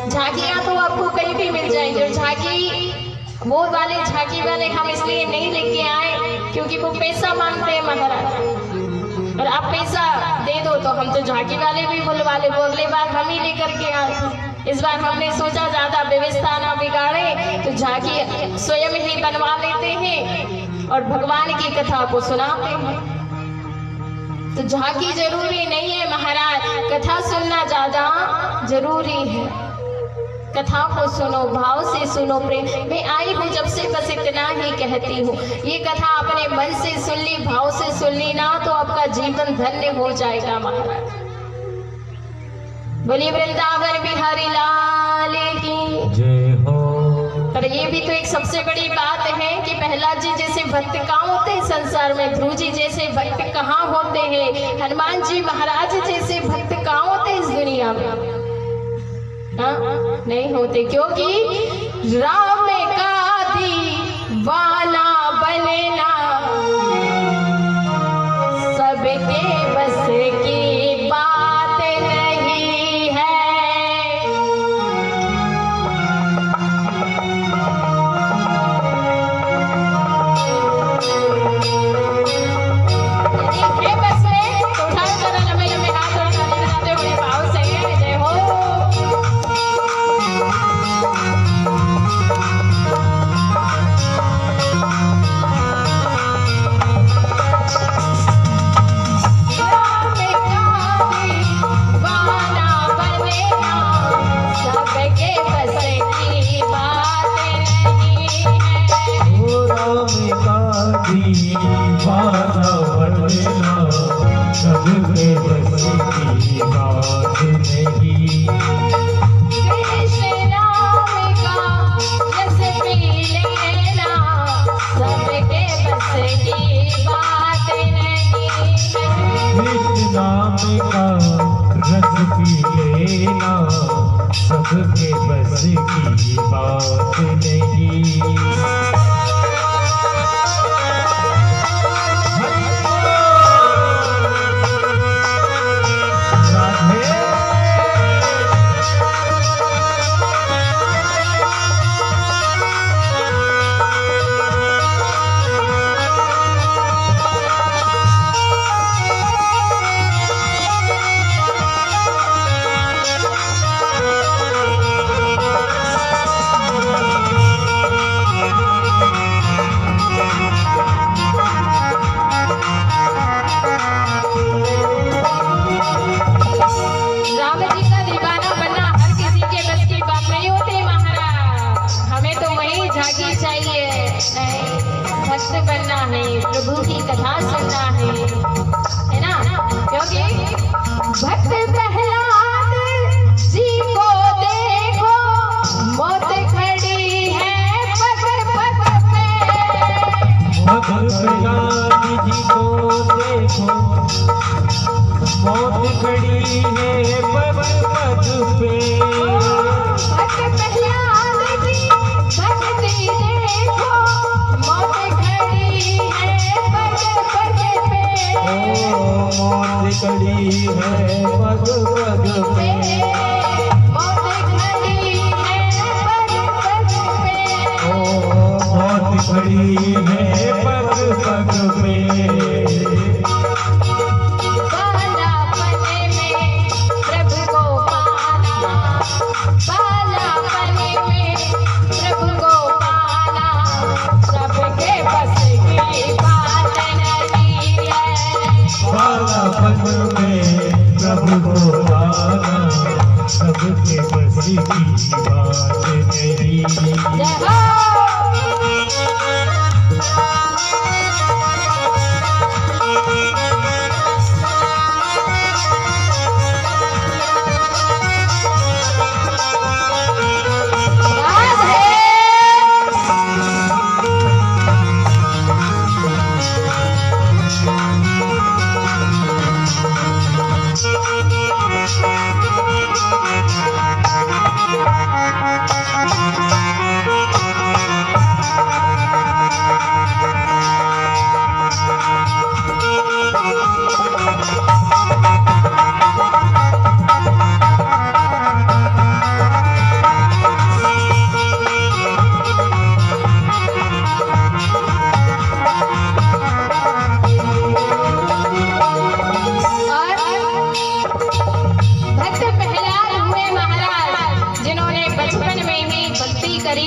झांकियां तो आपको कहीं भी मिल जाएंगी। और झांकी वो वाले झांकी वाले हम इसलिए नहीं लेके आए क्योंकि वो पैसा मांगते हैं महाराज। और आप पैसा दे दो तो हम तो झांकी वाले भी बुलवा ले, वो अगले बार हम ही लेकर के आए। इस बार हमने सोचा ज्यादा व्यवस्था ना बिगाड़े तो झांकी स्वयं ही बनवा लेते हैं और भगवान की कथा को सुनाते हैं। तो झांकी जरूरी नहीं है महाराज, कथा सुनना ज्यादा जरूरी है। कथा को सुनो, भाव से सुनो, प्रेम में आई हूँ जब से बस इतना ही कहती हूँ। ये कथा अपने मन से सुन ली, भाव से सुन ली ना तो आपका जीवन धन्य हो जाएगा महाराज। बोलिए वृंदावन बिहारी लाल की जय हो। पर ये भी तो एक सबसे बड़ी बात है कि प्रहलाद जी जैसे भक्त कहाँ होते हैं संसार में, ध्रुव जी जैसे भक्त कहाँ होते हैं, हनुमान जी महाराज जैसे भक्त कहाँ होते हैं इस दुनिया में? हाँ, नहीं होते, क्योंकि राम का दीवाना बनना सबके बस की बात नहीं है। यदि है बस में तो उठा कर लंबे लंबे हाथ और ताली बजाते हुए भाव से जय हो। दीवाना बनना सबके बस की बात नहीं। कृष्ण नाम का रस पी लेना सबके बस की बात नहीं। कृष्ण नाम का रस पी लेना सबके बस की बात नहीं। भक्त बनना है, प्रभु की कथा सुनना है ना? क्योंकि भक्त प्रहलाद जी को देखो, मौत खड़ी है पग पग पे। भक्त प्रहलाद जी को देखो, मौत खड़ी है पग पग पे। भक्त प्रहलाद जी भक्ति देखो, मौत खड़ी है पग पग पे। मौत खड़ी है पग पग पे। मौत खड़ी है पग पग पे। मौत खड़ी है पग पग पे। बालापन में प्रभु को पाना, बालापन में प्रभु को पाना सबके बस की बात नहीं है। बालापन में प्रभु को पाना सबके बस की बात नहीं। जय हो।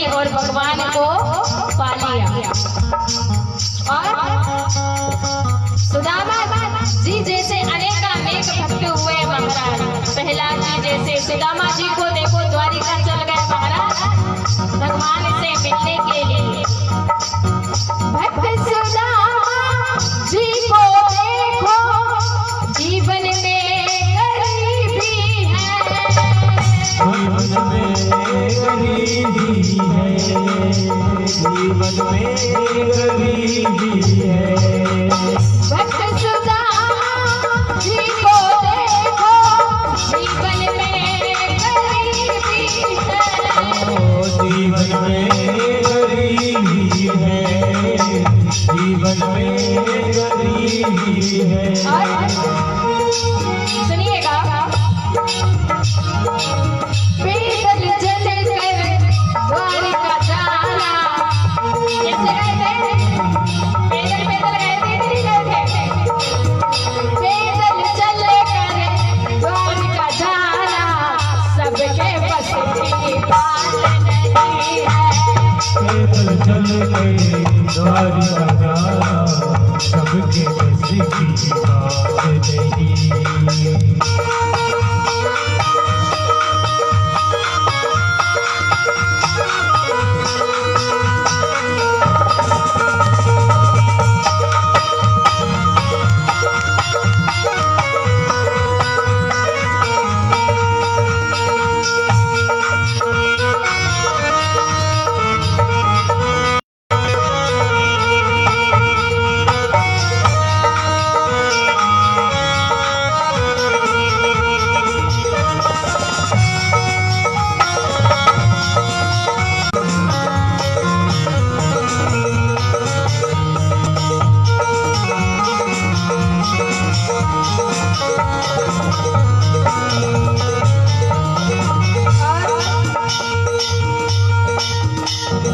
और भगवान को पा लिया। और सुदामा जी जैसे अनेक भक्त हुए महाराज। प्रहलाद जी जैसे, सुदामा जी को देखो द्वारिका चल गए महाराज भगवान से मिलने के लिए। भक्त सुदामा जी को देखो जीवन में गरीबी है, जीवन में गरीबी है, जीवन में गरीबी है। भक्त सुदामा जी को देखो जीवन में गरीबी है, जीवन में गरीबी है, जीवन में गरीबी है। सुनिएगा, पैदल चल कर द्वारिका जाना, कैसे गए थे? पैदल गए थे, नहीं गए थे? पैदल चल कर द्वारिका जाना सबके बस की बात नहीं है। पैदल चल के द्वारिका जाना सबके बस की बात नहीं।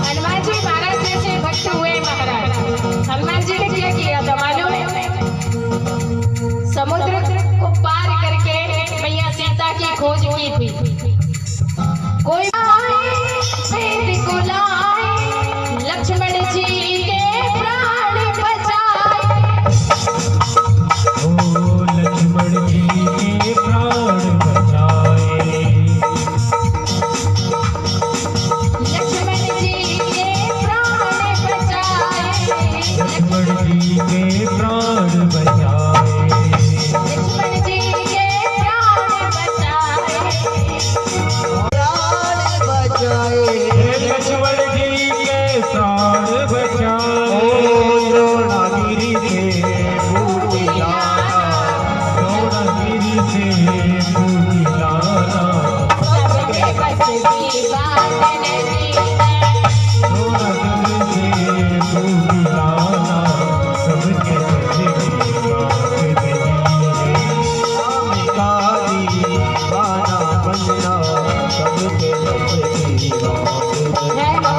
हनुमान जी महाराज जैसे भक्त हुए महाराज। हनुमान जी ने क्या किया था मालूम है? समुद्र को पार करके मैया सीता की खोज की थी। कोई वेद को लाए, लक्ष्मण जी के प्राण बचाए। ओ लक्ष्मण जी के प्राण बचाए, लक्ष्मण जी के प्राण बचाए, लक्ष्मण जी के प्राण बचाए, लक्ष्मण जी के प्राण बचाए। लक्ष्मण जी के प्राण बचाए। द्रोणागिरि से बूटी लाना, द्रोणागिरि से बूटी लाना सबके बस की बात नहीं है। द्रोणागिरि से बूटी लाना सबके बस की बात नहीं है। काली बाना बनना सबके बस की बात नहीं। जय हो।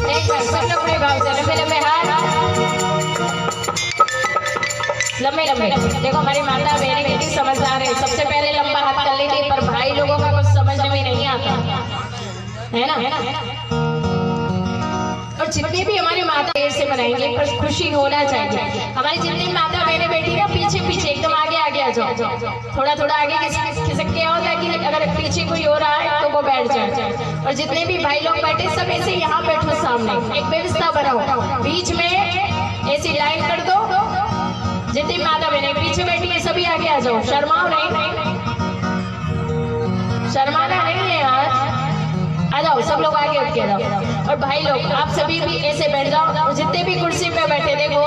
एक बार सब लोग अपने भाव से लंबे लंबे हाथ, लंबे लंबे। देखो हमारी माता बहनें कितनी समझदार है। सबसे पहले लंबा हाथ कर लेती, पर भाई लोगों का कुछ समझ में नहीं आता है ना। और जितने भी हमारी माता देर से मनाएंगे पर खुशी होना चाहिए। हमारी जितनी माता बहनें बैठी ना पीछे पीछे एकदम आगे आगे आ जाओ, थोड़ा थोड़ा आगे खिसक के आओ, ताकि अगर पीछे कोई हो रहा है तो वो बैठ जाए। और जितने भी भाई लोग बैठे सब ऐसे यहाँ बैठो, सामने एक व्यवस्था बनाओ, बीच में ऐसी लाइन कर दो। जितनी माता बहनें पीछे बैठी है सभी आगे आ जाओ, शर्माओ नहीं, शर्माना नहीं है आज, आ जाओ सब लोग आगे उठ के जाओ। और भाई लोग आप सभी भी ऐसे बैठ जाओ। जितने भी कुर्सी पे बैठे, देखो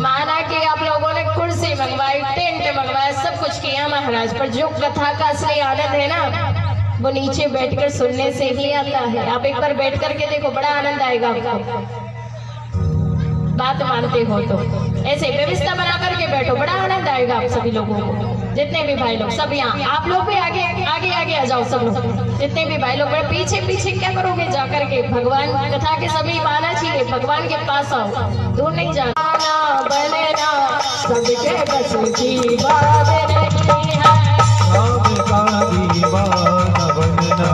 माना कि आप लोगों ने कुर्सी मंगवाई, टेंट मंगवाया, सब कुछ किया महाराज, पर जो कथा का असली आनंद है ना वो नीचे बैठकर सुनने से ही आता है। आप एक बार बैठ करके देखो, बड़ा आनंद आएगा आपको। बात मानते हो तो ऐसे व्यवस्था बना करके बैठो, बड़ा आनंद आएगा आप सभी लोगों को। जितने भी भाई लोग सब यहाँ, आप लोग भी आगे आगे आगे आ जाओ सब लोग। जितने भी भाई लोग पीछे पीछे क्या करोगे जा करके, भगवान कथा के समीप आना चाहिए, भगवान के पास आओ, दूर नहीं जाना। बनना सबके बस की बात नहीं है, राम का दीवाना बनना सबके बस की बात नहीं है। राम का दीवाना बनना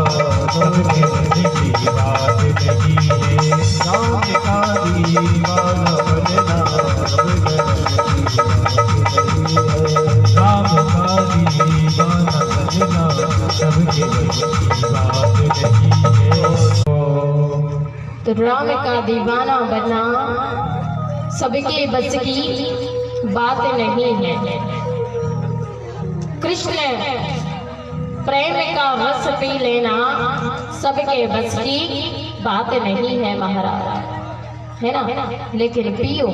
सबके बस की बात नहीं है। राम का दीवाना बनना सबके बस की बात नहीं है। तो राम का दीवाना बनना सबके बस की बात नहीं है। कृष्ण प्रेम का रस पी लेना सबके बस की बात नहीं है महाराज, है ना। लेकिन पियो,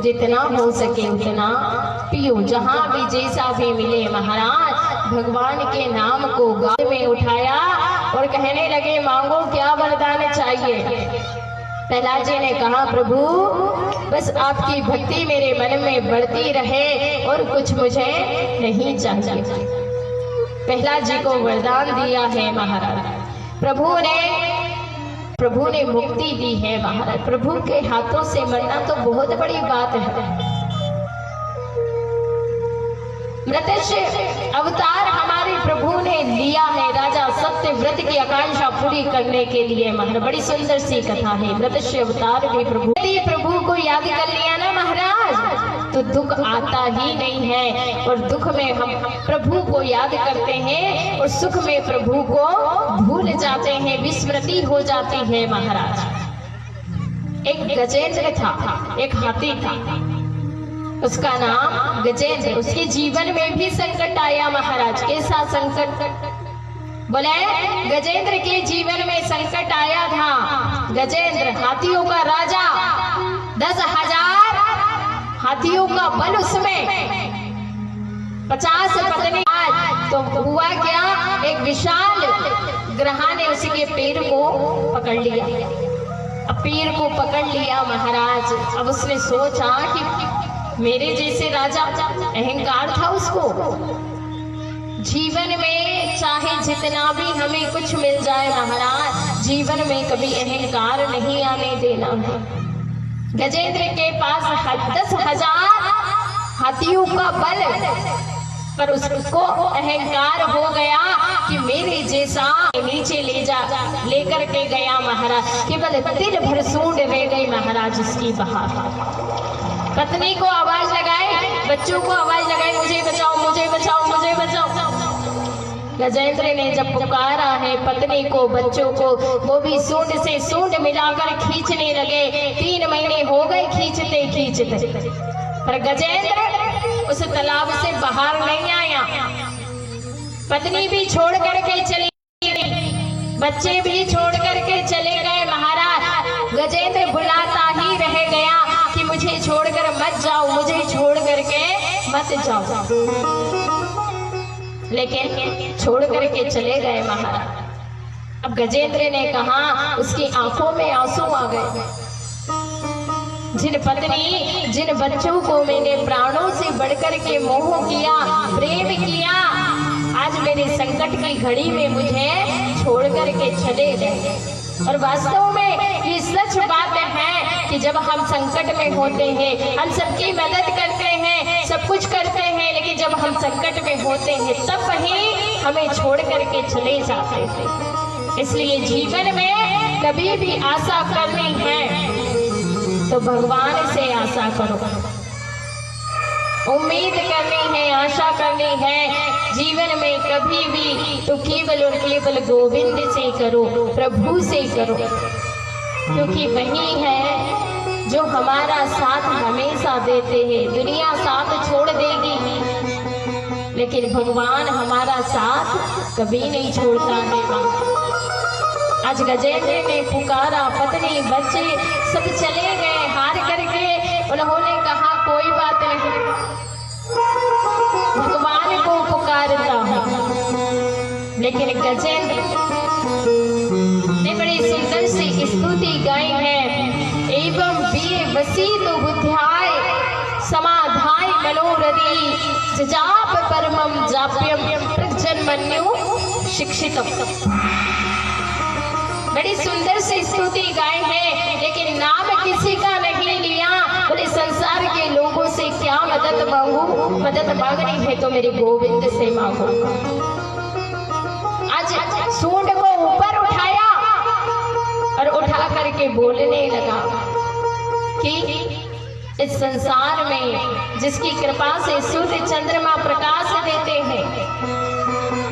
जितना हो सके उतना पियो, जहां भी जैसा भी मिले महाराज। भगवान के नाम को गाल में उठाया और कहने लगे मांगो क्या वरदान चाहिए। प्रहलाद जी ने कहा प्रभु बस आपकी भक्ति मेरे मन में बढ़ती रहे और कुछ मुझे नहीं चाहिए। प्रहलाद जी को वरदान दिया है महाराज, प्रभु ने मुक्ति दी है महाराज। प्रभु के हाथों से मरना तो बहुत बड़ी बात है। मृत्युंजय अवतार हमारे प्रभु ने लिया है राजा सत्यव्रत की आकांक्षा पूरी करने के लिए महाराज। बड़ी सुंदर सी कथा है। मृत्युंजय अवतार भी प्रभु को याद कर लिया ना महाराज तो दुख आता ही नहीं है। और दुख में हम प्रभु को याद करते हैं और सुख में प्रभु को भूल जाते हैं, विस्मृति हो जाती है महाराज। एक गजेंद्र था, एक हाथी था, उसका नाम गजेंद्र। उसके जीवन में भी संकट आया महाराज। कैसा संकट? बोले गजेंद्र के जीवन में संकट आया था। गजेंद्र हाथियों का राजा, 10,000 हाथियों का बल उसमें, 50 पत्नी। तो हुआ क्या, एक विशाल ग्रह ने उसके पैर को पकड़ लिया। अब पैर को पकड़ लिया महाराज। अब उसने सोचा कि मेरे जैसे राजा, अहंकार था उसको। जीवन में चाहे जितना भी हमें कुछ मिल जाए महाराज, जीवन में कभी अहंकार नहीं आने देना है। गजेंद्र के पास 10,000 हाथियों का बल, पर उसको अहंकार हो गया कि मेरे जैसा नीचे लेकर के गया महाराज। केवल तिल भर सूंड रह गई महाराज उसकी बाहर। पत्नी को आवाज लगाए, बच्चों को आवाज लगाए, मुझे बचाओ, मुझे बचाओ, मुझे बचाओ। गजेंद्र ने जब पुकारा है पत्नी को, बच्चों को, वो भी सूंड से सूंड मिलाकर खींचने लगे। 3 महीने हो गए खींचते खींचते, पर गजेंद्र उस तालाब से बाहर नहीं आया। पत्नी भी छोड़ करके चली गई, बच्चे भी छोड़ करके चले गए महाराज। गजेंद्र बुलाता ही रह गया कि मुझे छोड़कर मत जाओ, मुझे छोड़ करके मत जाओ। लेकिन छोड़ करके चले गए महाराज। अब गजेंद्र ने कहा, उसकी आंखों में आंसू आ गए। जिन पत्नी, जिन बच्चों को मैंने प्राणों से बढ़कर के मोह किया, प्रेम किया, आज मेरे संकट की घड़ी में मुझे छोड़ करके चले गए। और वास्तव में ये सच बात है कि जब हम संकट में होते हैं, हम सबकी मदद करते हैं, सब कुछ करते हैं, लेकिन जब हम संकट में होते हैं तब वही हमें छोड़ करके चले जाते हैं। इसलिए जीवन में कभी भी आशा करनी है तो भगवान से आशा करो, उम्मीद करनी है, आशा करनी है। जीवन में कभी भी तो केवल और केवल गोविंद से करो, प्रभु से करो, क्योंकि वही है जो हमारा साथ हमेशा देते हैं। दुनिया साथ छोड़ देगी, लेकिन भगवान हमारा साथ कभी नहीं छोड़ता है। आज गजेंद्र ने पुकारा, पत्नी बच्चे सब चले गए हार करके। उन्होंने कहा कोई बात नहीं, भगवान को पुकारता हूँ। लेकिन गजेंद्र ने बड़ी सुंदर सी स्तुति गाई है। एवं वीर वसीतो बुद्ध्याय समाधाय मनोरथी जजाप परमम जाप्यम प्रजन्मन्यु शिक्षितम। बड़ी सुंदर सी स्तुति गाय है, लेकिन नाम किसी का नहीं लिया। बोले संसार के लोगों से क्या मदद मांगू, मदद मांगनी है तो मेरे गोविंद से मांगो। आज सूंड को ऊपर उठाया और उठा करके बोलने लगा कि इस संसार में जिसकी कृपा से सूर्य चंद्रमा प्रकाश देते हैं,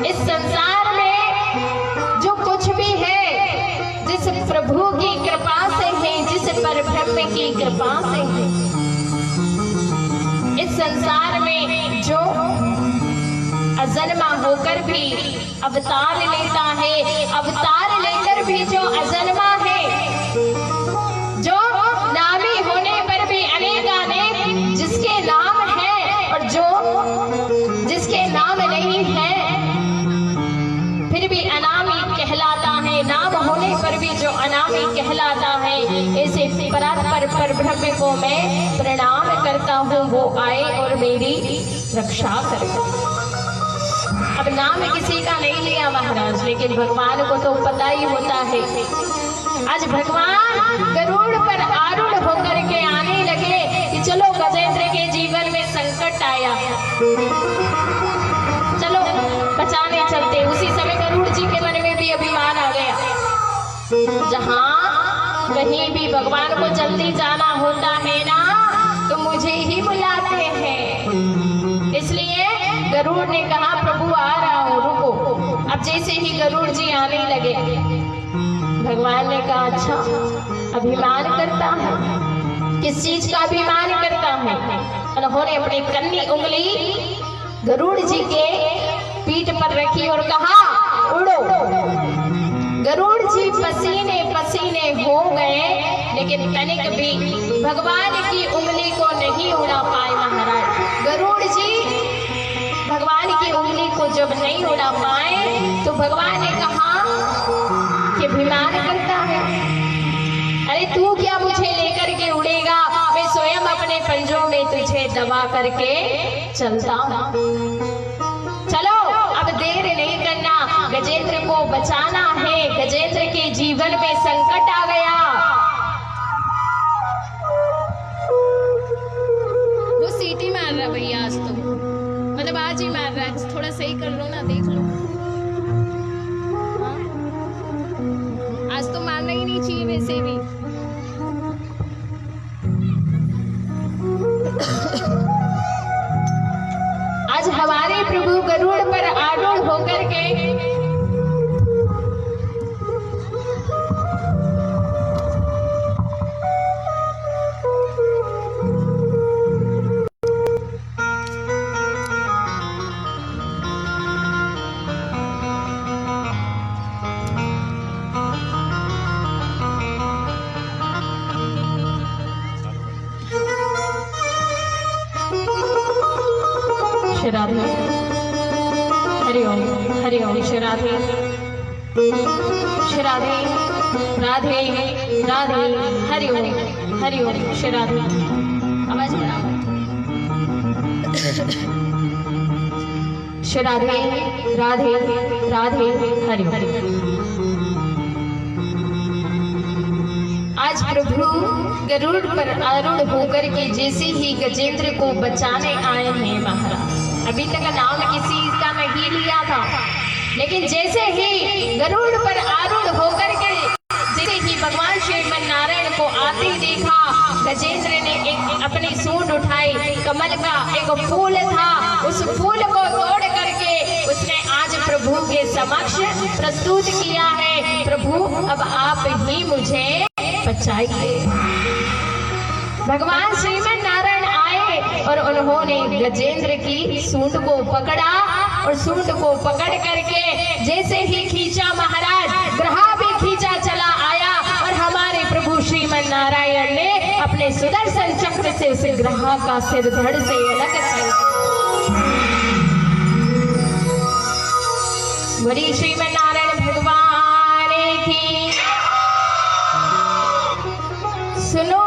इस संसार में जो कुछ भी है जिस प्रभु की कृपा से है, जिस परब्रह्म की कृपा से है, इस संसार में जो अजन्मा होकर भी अवतार लेता है, अवतार लेकर भी जो अजन्मा है, जो नामी होने पर भी अनेक जिसके नाम है और जो जिसके नाम नहीं है फिर भी अनामी कहलाता है, नाम होने पर भी जो अनामी कहलाता है, ऐसे परात्पर परब्रह्म को मैं प्रणाम करता हूँ, वो आए और मेरी रक्षा करे। अब नाम किसी का नहीं लिया महाराज, लेकिन भगवान को तो पता ही होता है। आज भगवान गरुड़ पर आरूढ़ होकर के आने लगे कि चलो गजेंद्र के जीवन में संकट आया, चलो बचाने चलते। उसी समय गरुड़ जी के मन में भी अभिमान आ गया। जहाँ कहीं भी भगवान को जल्दी जाना होता है ना, तो मुझे ही बुलाते हैं। इसलिए गरुड़ ने कहा प्रभु आ रहा हूँ, रुको। अब जैसे ही गरुड़ जी आने लगे, भगवान ने कहा अच्छा अभिमान करता है, किस चीज का अभिमान करता है? उन्होंने अपनी कन्नी उंगली गरुड़ जी के पीठ पर रखी और कहा उड़ो। गरुड़ जी पसीने पसीने हो गए, लेकिन तनिक भी भगवान की उंगली को नहीं उड़ा पाए महाराज। गरुड़ जी भगवान की उंगली को जब नहीं उड़ा पाए तो भगवान ने कहा कि अभिमान करता है, अरे तू क्या मुझे लेकर के उड़ेगा, मैं स्वयं अपने पंजों में तुझे दबा करके चलता हूँ। चलो अब देर नहीं करना, गजेंद्र को बचाना है, गजेंद्र के जीवन में संकट आ गया। वो सीटी मार रहा भैया आज तो, मतलब आज ही मार रहा है। थोड़ा सही कर लो ना, देख लो। हाँ? आज तो मारना ही नहीं चाहिए वैसे भी। आज हमारे प्रभु गरुड़ पर आरूढ़ होकर के राधे हरिओम हरिओम राधे राधे राधे राधे हरिओम हरिओम राधे। आवाज बराबर राधे राधे राधे हरिओम। आज प्रभु गरुड़ पर आरूढ़ होकर के जैसे ही गजेंद्र को बचाने आए हैं महाराज। अभी तक नाम किसी का नहीं लिया था, लेकिन जैसे ही गरुड़ पर आरूढ़ होकर के जैसे ही भगवान श्रीमन नारायण को आते देखा, गजेंद्र ने एक अपनी सूंड उठाई, कमल का एक फूल था, उस फूल को तोड़ करके उसने आज प्रभु के समक्ष प्रस्तुत किया है, प्रभु अब आप ही मुझे बचाइए। भगवान श्रीमन नारायण आए और उन्होंने गजेंद्र की सूंड को पकड़ा और सूंड को पकड़ करके जैसे ही खींचा महाराज, ग्रहा भी खींचा चला आया और हमारे प्रभु श्रीमन नारायण ने अपने सुदर्शन चक्र से उस ग्रहा का सिर धड़ से अलग कर बड़ी श्रीमन नारायण भगवान की। सुनो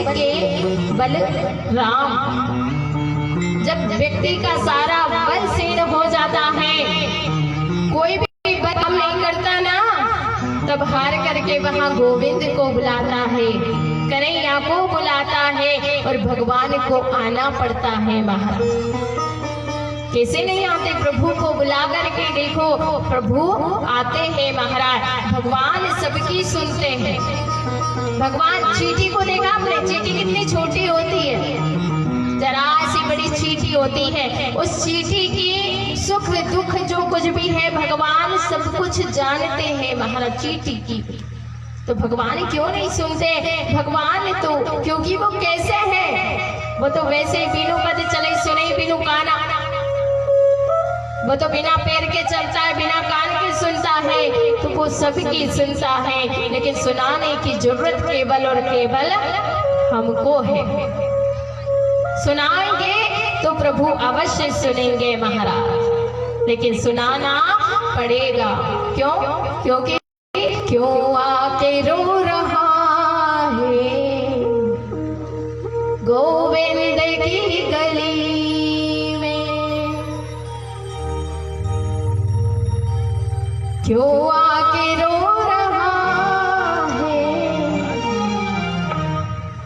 के बल राम। जब व्यक्ति का सारा बल क्षीण हो जाता है, कोई भी बल काम नहीं करता ना, तब हार करके वहां गोविंद को बुलाता है, कन्हैया को बुलाता है और भगवान को आना पड़ता है महाराज। कैसे नहीं आते, प्रभु को बुला करके देखो, प्रभु आते हैं महाराज। भगवान सबकी सुनते हैं। भगवान चींटी को देखा आपने, चींटी कितनी छोटी होती है, जरा सी बड़ी चींटी होती है। उस चींटी की सुख दुख जो कुछ भी है भगवान सब कुछ जानते हैं महाराज चींटी की। तो भगवान क्यों नहीं सुनते? भगवान तो क्योंकि वो कैसे है, वो तो वैसे ही बिनु पद चले सुने बिनु काना, वो तो बिना पैर के चलता है, बिना कान के सुनता है, तो वो सबकी सुनता है। लेकिन सुनाने की जरूरत केवल और केवल हमको है। सुनाएंगे तो प्रभु अवश्य सुनेंगे महाराज, लेकिन सुनाना पड़ेगा। क्यों? क्योंकि क्यों आके रो रहा है गोविंद की गली में, क्यों आके रो रहा है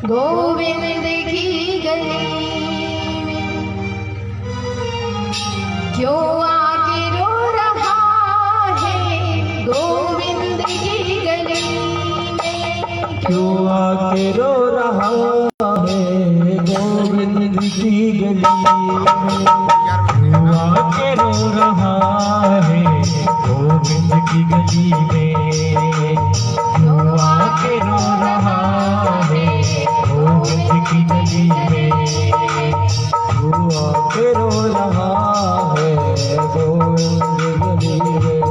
गोविंद की गली में, क्यों आके रो रहा है गोविंद की गली में, क्यों आके रो रहा है गोविंद की गली में, क्यों आके रो रहा है गोविंद की गली में, क्यों आके रो रहा है गोविंद की गली में, क्यों आके रो रहा है गोविंद की गली में, क्यों आके रो रहा है गोविंद की गली में,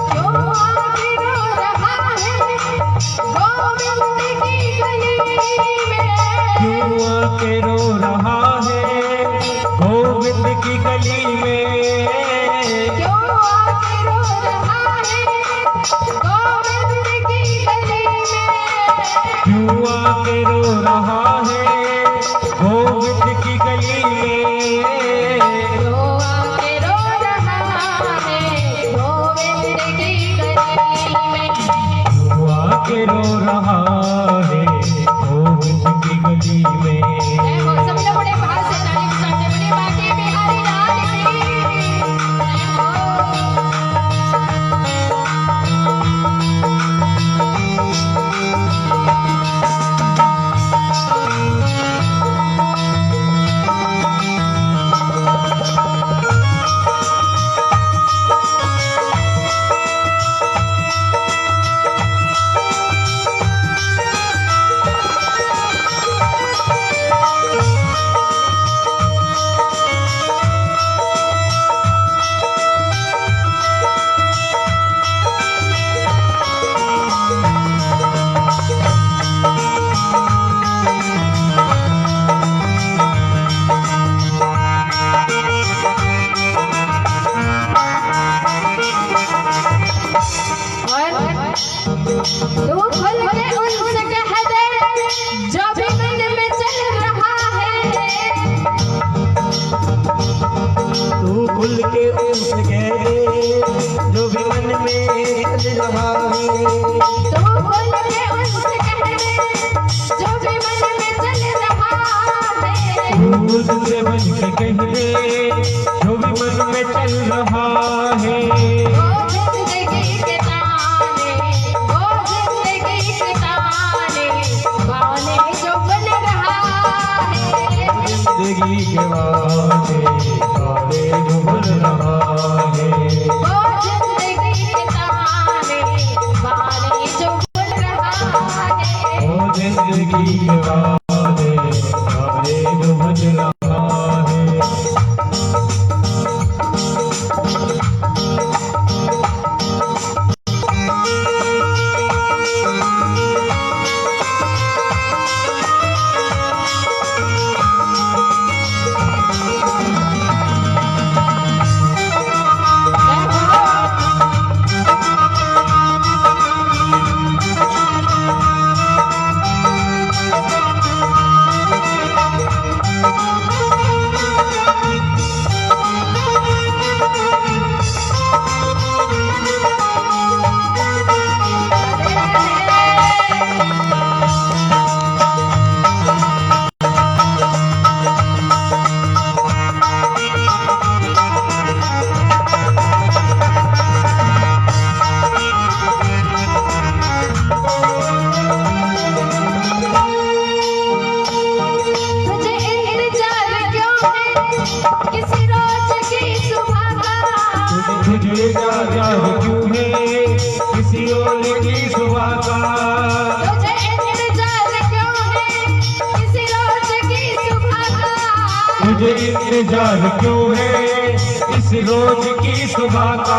क्यों आके रो रहा है गोविंद की गली में, क्यों आके रो रहा है गोविंद की गली में, क्यों आके रो रहा है गोविंद की गली में, क्यों आके रो रहा है गोविंद की गली में, क्यों आके रो रहा है गोविंद की गली में। जय हो। सब लोग बड़े भाव से ताली बजाते बड़े बाकी बिहारी लाल की जय हो। तू खुल के उनसे कह दे जो भी मन में चल रहा है, तू खुल के उनसे कह दे जो भी मन में चल रहा है, तू खुल के उनसे कह दे जो भी मन में चल रहा है, तू दूसरे मन के कह दे जो भी मन में चल रहा है, वो जिंदगी के ताने, वो जिंदगी के ताने गाने जो बन रहा है, जिंदगी के वादे गाने जो बन रहा है, वो जिंदगी के ताने गाने जो बन रहा है, ओ जिंदगी के वादे गाने जो बन रहा है। इंतजार क्यों है इस रोज की सुबह का?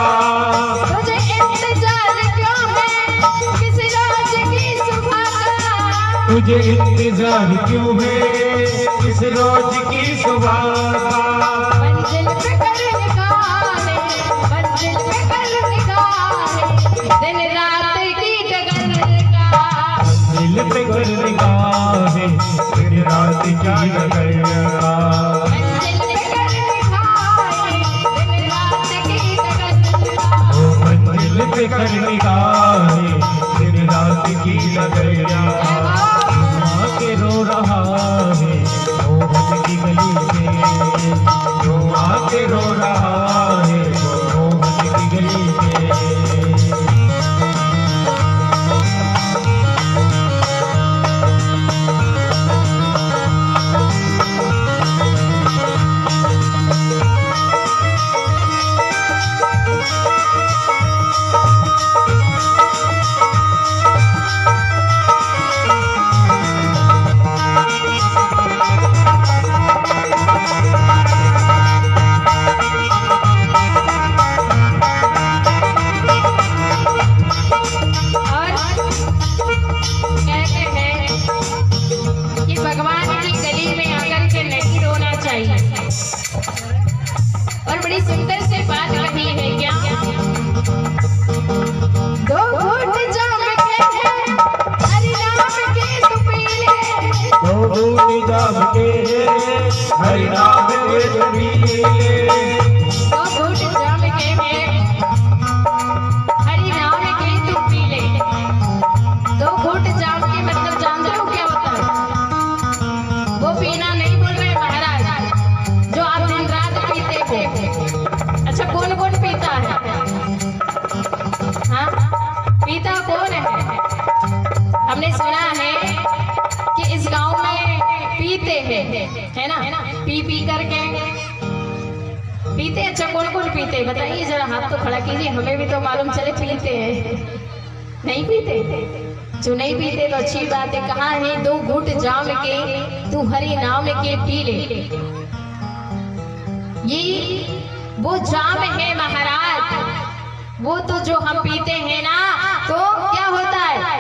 तुझे इंतजार क्यों है किसी रोज की सुबह का? तुझे इंतजार क्यों है इस रोज की सुबह का? मंजिल पे कर निगाहें, मंजिल पे कर निगाहें, दिन रात की डगर का। दिल पे कर निगाहें, दिन रात की डगर का। मंजिल पे कर निगाहें, दिन रात की डगर का। ओ मंजिल पे कर निगाहें, दिन रात की डगर का। माँ के रो रहा है मोहन की गली में, जो आके रो रहा है मोहन की गली में। और बड़ी सुंदर से बात कही है क्या? दो घूंट जाम के हैं हरि नाम के तू पी ले। दो घूंट जाम के हैं हरि नाम के तू पी ले। दो घूंट जाम के हैं हरि नाम के तू पी ले। दो घूंट जाम के मतलब जान रहे हो क्या होता है? वो पीना नहीं बोल रहे महाराज, जो आप दिन रात पीते हो। अच्छा कौन कौन पीता है? हाँ पीता कौन है? हमने सुना है कि इस गांव में पीते हैं, है ना? पी पी करके पीते। अच्छा कौन कौन पीते बताइए जरा, हाथ तो खड़ा कीजिए, हमें भी तो मालूम चले पीते हैं। नहीं पीते? जो नहीं पीते तो अच्छी बात है। कहा है दो घूंट जाम के तू हरि नाम के पी ले। ये वो जाम है महाराज, वो तो जो हम पीते हैं ना, तो क्या होता है?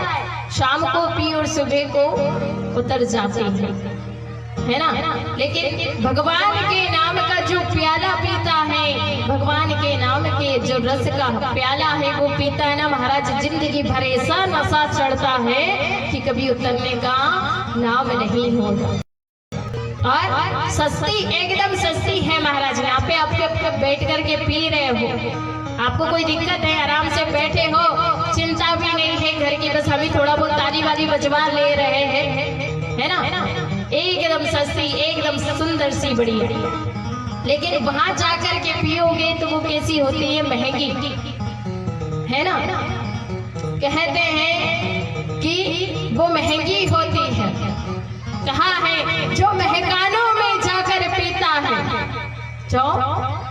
शाम को पी और सुबह को उतर जाते हैं, है ना? लेकिन भगवान के नाम का जो प्याला पीता है, भगवान के नाम के जो रस का प्याला है वो पीता है ना महाराज, जिंदगी भर ऐसा नशा चढ़ता है कि कभी उतरने का नाम नहीं होता। और सस्ती, एकदम सस्ती है महाराज। यहाँ पे आपके बैठ करके पी रहे हो, आपको कोई दिक्कत है? आराम से बैठे हो, चिंता भी नहीं है घर की, बस अभी थोड़ा बहुत ताली वाली बजवा ले रहे हैं, है ना? एकदम सस्ती, एकदम सुंदर सी बढ़िया। लेकिन वहां जाकर के पियोगे तो वो कैसी होती है? महंगी, है ना? कहते हैं कि वो महंगी होती है। कहा है जो महकानों में जाकर पीता है, जो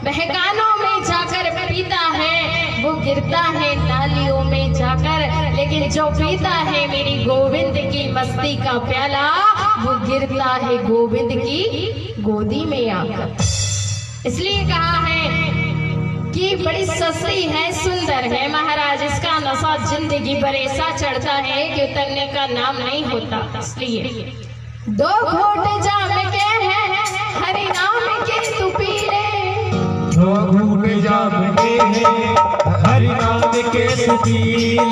महकानों में जाकर पीता है वो गिरता है नालियों में जाकर, लेकिन जो पीता है मेरी गोविंद की मस्ती का प्याला वो गिरता है गोविंद की गोदी में आकर। इसलिए कहा है कि बड़ी सस्ती है, सुंदर है महाराज। इसका नशा जिंदगी भर ऐसा चढ़ता है कि उतरने का नाम नहीं होता। इसलिए दो घूंट जाम के हैं हरि नाम के तू पी ले। दो घूंट जाम के हैं हरि नाम के तू पी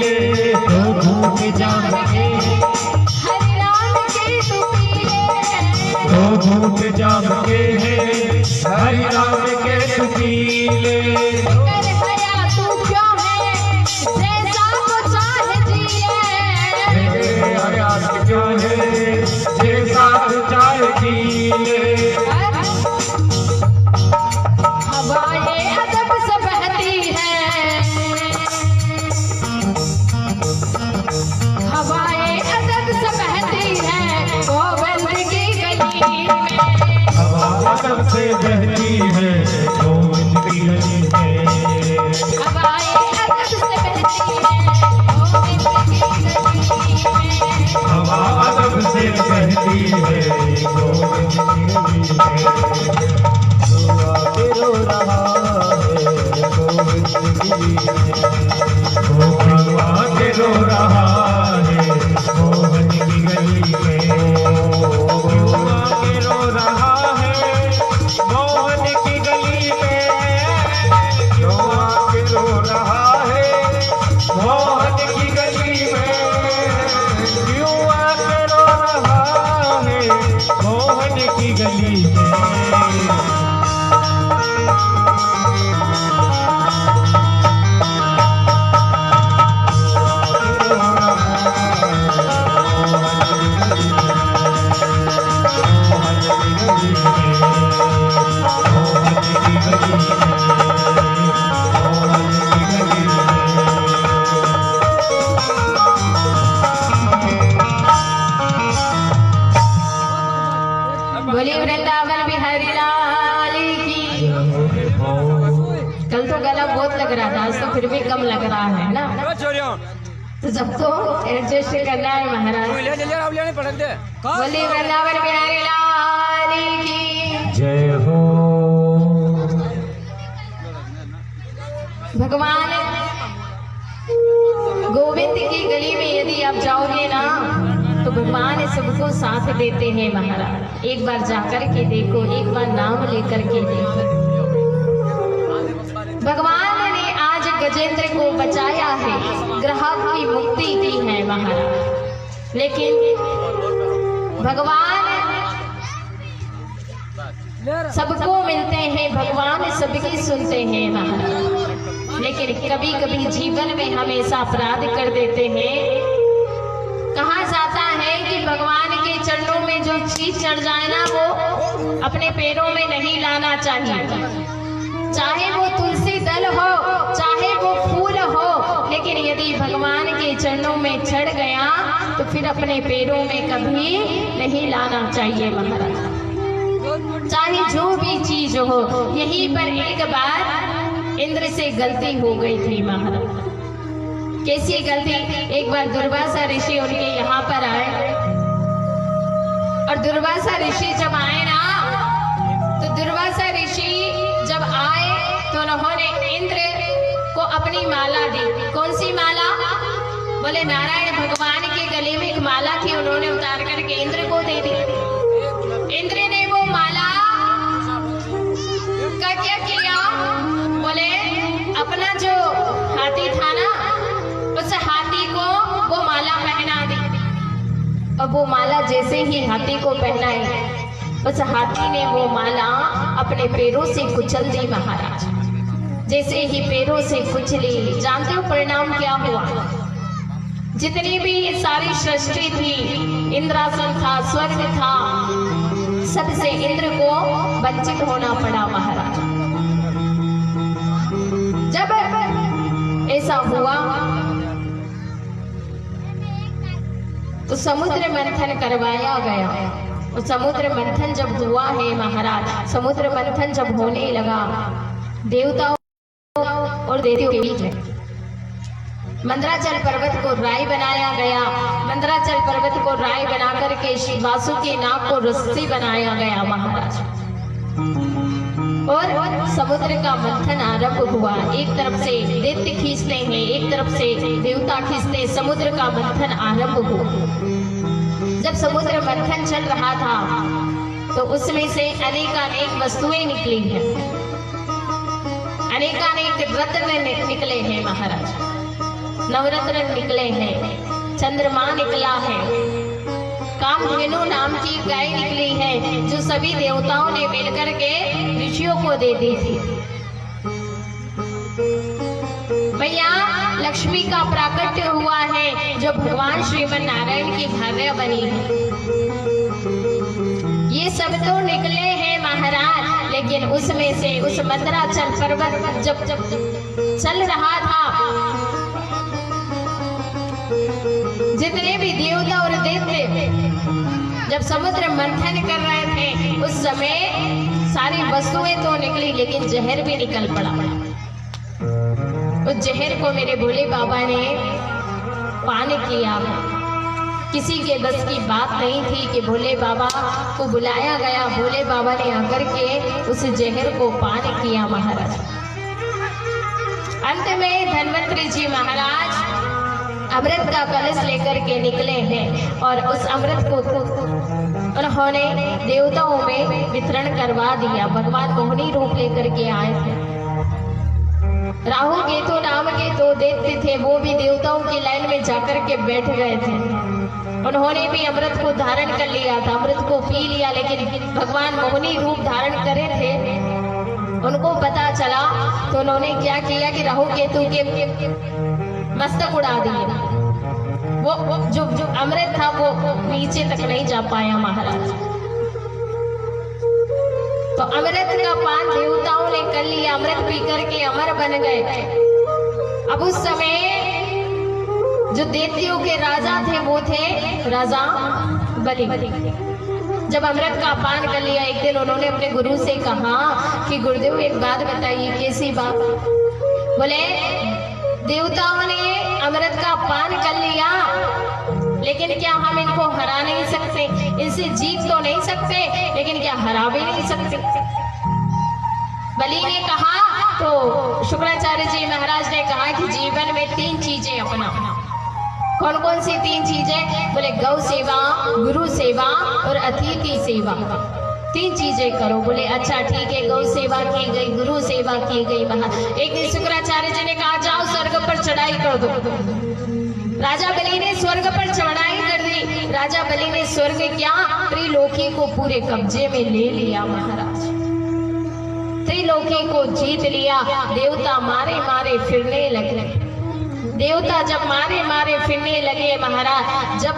ले। दो घूंट जाम के हरि नाम के तू पी ले। दो घूंट जाम के हैं हरि नाम के तू पी ले। कर हया तू क्यों है जैसा को चाहे जिए। हयात क्यों है जैसा तू चाहे जी ले। हवाएं अदब से बहती है, हवाएं अदब से बहती है गोविंद की गली में। हवा अदब से बहती है गोविंद की गली में। लग रहा है ना, तो सबको एडजस्ट करना है महाराज। बोले वृंदावन बिहारी लाल की जय हो। भगवान गोविंद की गली में यदि आप जाओगे ना तो भगवान सबको साथ देते हैं महाराज। एक बार जाकर के देखो, एक बार नाम लेकर के देखो। भगवान ने आज गजेंद्र को बचाया है, ग्राहक की मुक्ति की है महाराज। लेकिन भगवान सबको मिलते हैं, भगवान सबकी सुनते हैं महाराज। लेकिन कभी कभी जीवन में हम ऐसा अपराध कर देते हैं। कहा जाता है कि भगवान के चरणों में जो चीज चढ़ जाए ना वो अपने पैरों में नहीं लाना चाहिए। चाहे वो तुलसी दल हो, चाहे वो फूल हो, लेकिन यदि भगवान के चरणों में चढ़ गया तो फिर अपने पैरों में कभी नहीं लाना चाहिए महाराज। चाहे जो भी चीज हो। यहीं पर एक बार इंद्र से गलती हो गई थी महाराज। कैसी गलती? एक बार दुर्वासा ऋषि उनके यहाँ पर आए, और दुर्वासा ऋषि जब आए ना तो दुर्वासा ऋषि जब आए तो उन्होंने इंद्र को अपनी माला दी। कौन सी माला? बोले नारायण भगवान के गले में एक माला थी, उन्होंने उतार करके इंद्र को दे दी। इंद्र ने वो माला का क्या किया? बोले अपना जो हाथी था ना उस हाथी को वो माला पहना दी। और वो माला जैसे ही हाथी को पहनाई, उस हाथी ने वो माला अपने पैरों से कुचल दी महाराज। जैसे ही पैरों से कुचली, जानते हो परिणाम क्या हुआ? जितनी भी ये सारी सृष्टि थी, इंद्रासन था, स्वर्ग था, सबसे इंद्र को वंचित होना पड़ा महाराज। जब ऐसा हुआ तो समुद्र मंथन करवाया गया। और समुद्र मंथन जब हुआ है महाराज, समुद्र मंथन जब होने लगा, देवताओं और देवताओं के बीच में मंदराचल पर्वत को राय बनाया गया। मंदराचल पर्वत को राय बना करके श्री वासुकी नाग को रस्सी बनाया गया महाराज। और समुद्र का मंथन आरंभ हुआ। एक तरफ से दैत्य खींचते हैं, एक तरफ से देवता खींचते, समुद्र का मंथन आरंभ हुआ। जब समुद्र मंथन चल रहा था तो उसमें से अनेकानेक वस्तुएं निकली हैं, अनेकानेक रत्न निकले हैं महाराज। नवरत्न निकले हैं, चंद्रमा निकला है, कामधेनु नाम की गाय निकली है, जो सभी देवताओं ने मिलकर के ऋषियों को दे दी थी। भैया लक्ष्मी का प्राकट्य हुआ है, जो भगवान श्रीमन नारायण की भार्या बनी है। ये सब तो निकले हैं महाराज, लेकिन उसमें से उस मंदराचल पर्वत जब चल रहा था, जितने भी देवता और दैत्य जब समुद्र मंथन कर रहे थे, उस समय सारी वस्तुएं तो निकली, लेकिन जहर भी निकल पड़ा। उस जहर को मेरे भोले बाबा ने पान किया। किसी के बस की बात नहीं थी कि भोले बाबा को बुलाया गया, भोले बाबा ने आकर के उस जहर को पान किया महाराज। अंत में धन्वंतरी जी महाराज अमृत का कलश लेकर के निकले हैं, और उस अमृत को उन्होंने देवताओं में वितरण करवा दिया। भगवान मोहिनी रूप लेकर के आए थे। राहु केतु नाम के दो दैत्य थे, वो भी देवताओं की लाइन में जाकर के बैठ गए थे। उन्होंने भी अमृत को धारण कर लिया था, अमृत को पी लिया, लेकिन भगवान मोहिनी रूप धारण करे थे। उनको पता चला तो उन्होंने क्या किया कि राहु केतु के मस्तक उड़ा दिए। वो जो अमृत था वो नीचे तक नहीं जा पाया महाराज। तो अमृत का पान देवताओं ने कर लिया, अमृत पी करके अमर बन गए। अब उस समय जो दैत्यों के राजा थे वो थे राजा बलि। जब अमृत का पान कर लिया, एक दिन उन्होंने अपने गुरु से कहा कि गुरुदेव एक बात बताइए। कैसी बात? बोले देवताओं ने अमृत का पान कर लिया, लेकिन क्या हम इनको हरा नहीं सकते? इनसे जीत तो नहीं सकते, लेकिन क्या हरा भी नहीं सकते? बलि ने कहा, तो शुक्राचार्य जी महाराज ने कहा कि जीवन में 3 चीजें अपनाओ। कौन कौन सी 3 चीजें? बोले गौ सेवा, गुरु सेवा और अतिथि सेवा। 3 चीजें करो। बोले अच्छा ठीक है, गौ सेवा की गई, गुरु सेवा की गई। एक दिन शुक्राचार्य जी ने कहा जाओ स्वर्ग पर चढ़ाई कर दो। राजा बलि ने स्वर्ग पर चढ़ाई कर दी। राजा बलि ने स्वर्ग क्या, त्रिलोकी को पूरे कब्जे में ले लिया महाराज। त्रिलोकी को जीत लिया। देवता मारे मारे फिरने लगे। देवता जब मारे मारे फिरने लगे महाराज, जब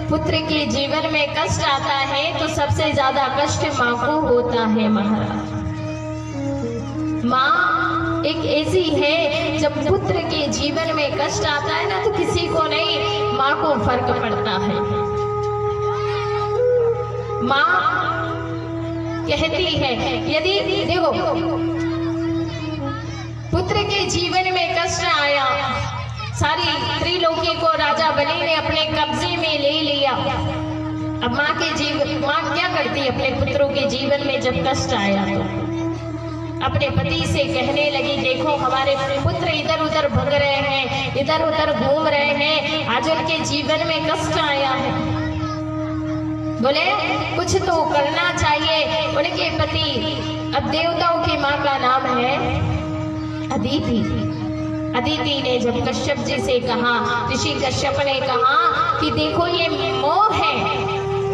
पुत्र के जीवन में कष्ट आता है तो सबसे ज्यादा कष्ट माँ को होता है महाराज। माँ एक ऐसी है, जब पुत्र के जीवन में कष्ट आता है ना तो किसी को नहीं, माँ को फर्क पड़ता है। माँ कहती है, यदि देखो पुत्र के जीवन में कष्ट आया, सारी त्रिलोकी को राजा बलि ने अपने कब्जे में ले लिया। अब माँ क्या करती है अपने पुत्रों के जीवन में जब कष्ट आया तो अपने पति से कहने लगी, देखो हमारे पुत्र इधर उधर भग रहे हैं, इधर उधर घूम रहे हैं, आज उनके जीवन में कष्ट आया है। बोले कुछ तो करना चाहिए। उनके पति, अब देवताओं की माँ का नाम है अदिति। अदिति ने जब कश्यप जी से कहा, ऋषि कश्यप ने कहा कि देखो ये मोह है,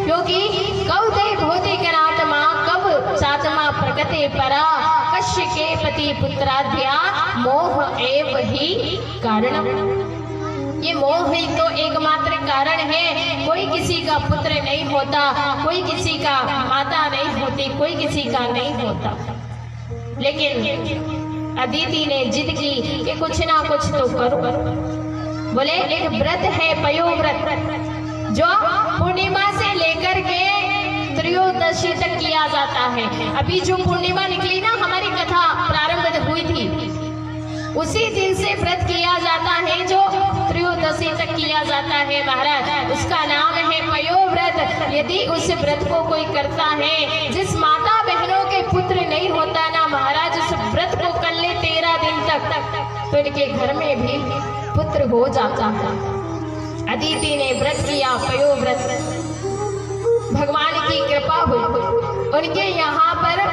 क्योंकि कब दे भौतिक अनात्मा कब सातमा प्रगति परा, कश्य के पति पुत्राद्या मोह एव ही कारणम। ये मोह ही तो एकमात्र कारण है। कोई किसी का पुत्र नहीं होता, कोई किसी का माता नहीं होती, कोई किसी का नहीं होता। लेकिन अदिति ने जिद की कि कुछ ना कुछ तो करो। बोले एक व्रत है पयोव्रत, जो पूर्णिमा से लेकर के त्रयोदशी तक किया जाता है। अभी जो पूर्णिमा निकली ना, हमारी कथा प्रारंभ हुई थी, उसी दिन से व्रत किया जाता है, जो त्रयोदशी तक किया जाता है महाराज। उसका नाम है पयोव्रत। यदि उस व्रत को कोई करता है, जिस माता बहनों के पुत्र नहीं होता ना महाराज, उस व्रत को कर ले 13 दिन तक, तो इनके घर में भी पुत्र हो जाता है। अदिति ने व्रत किया पयोव्रत, भगवान की कृपा हुई। उनके यहाँ पर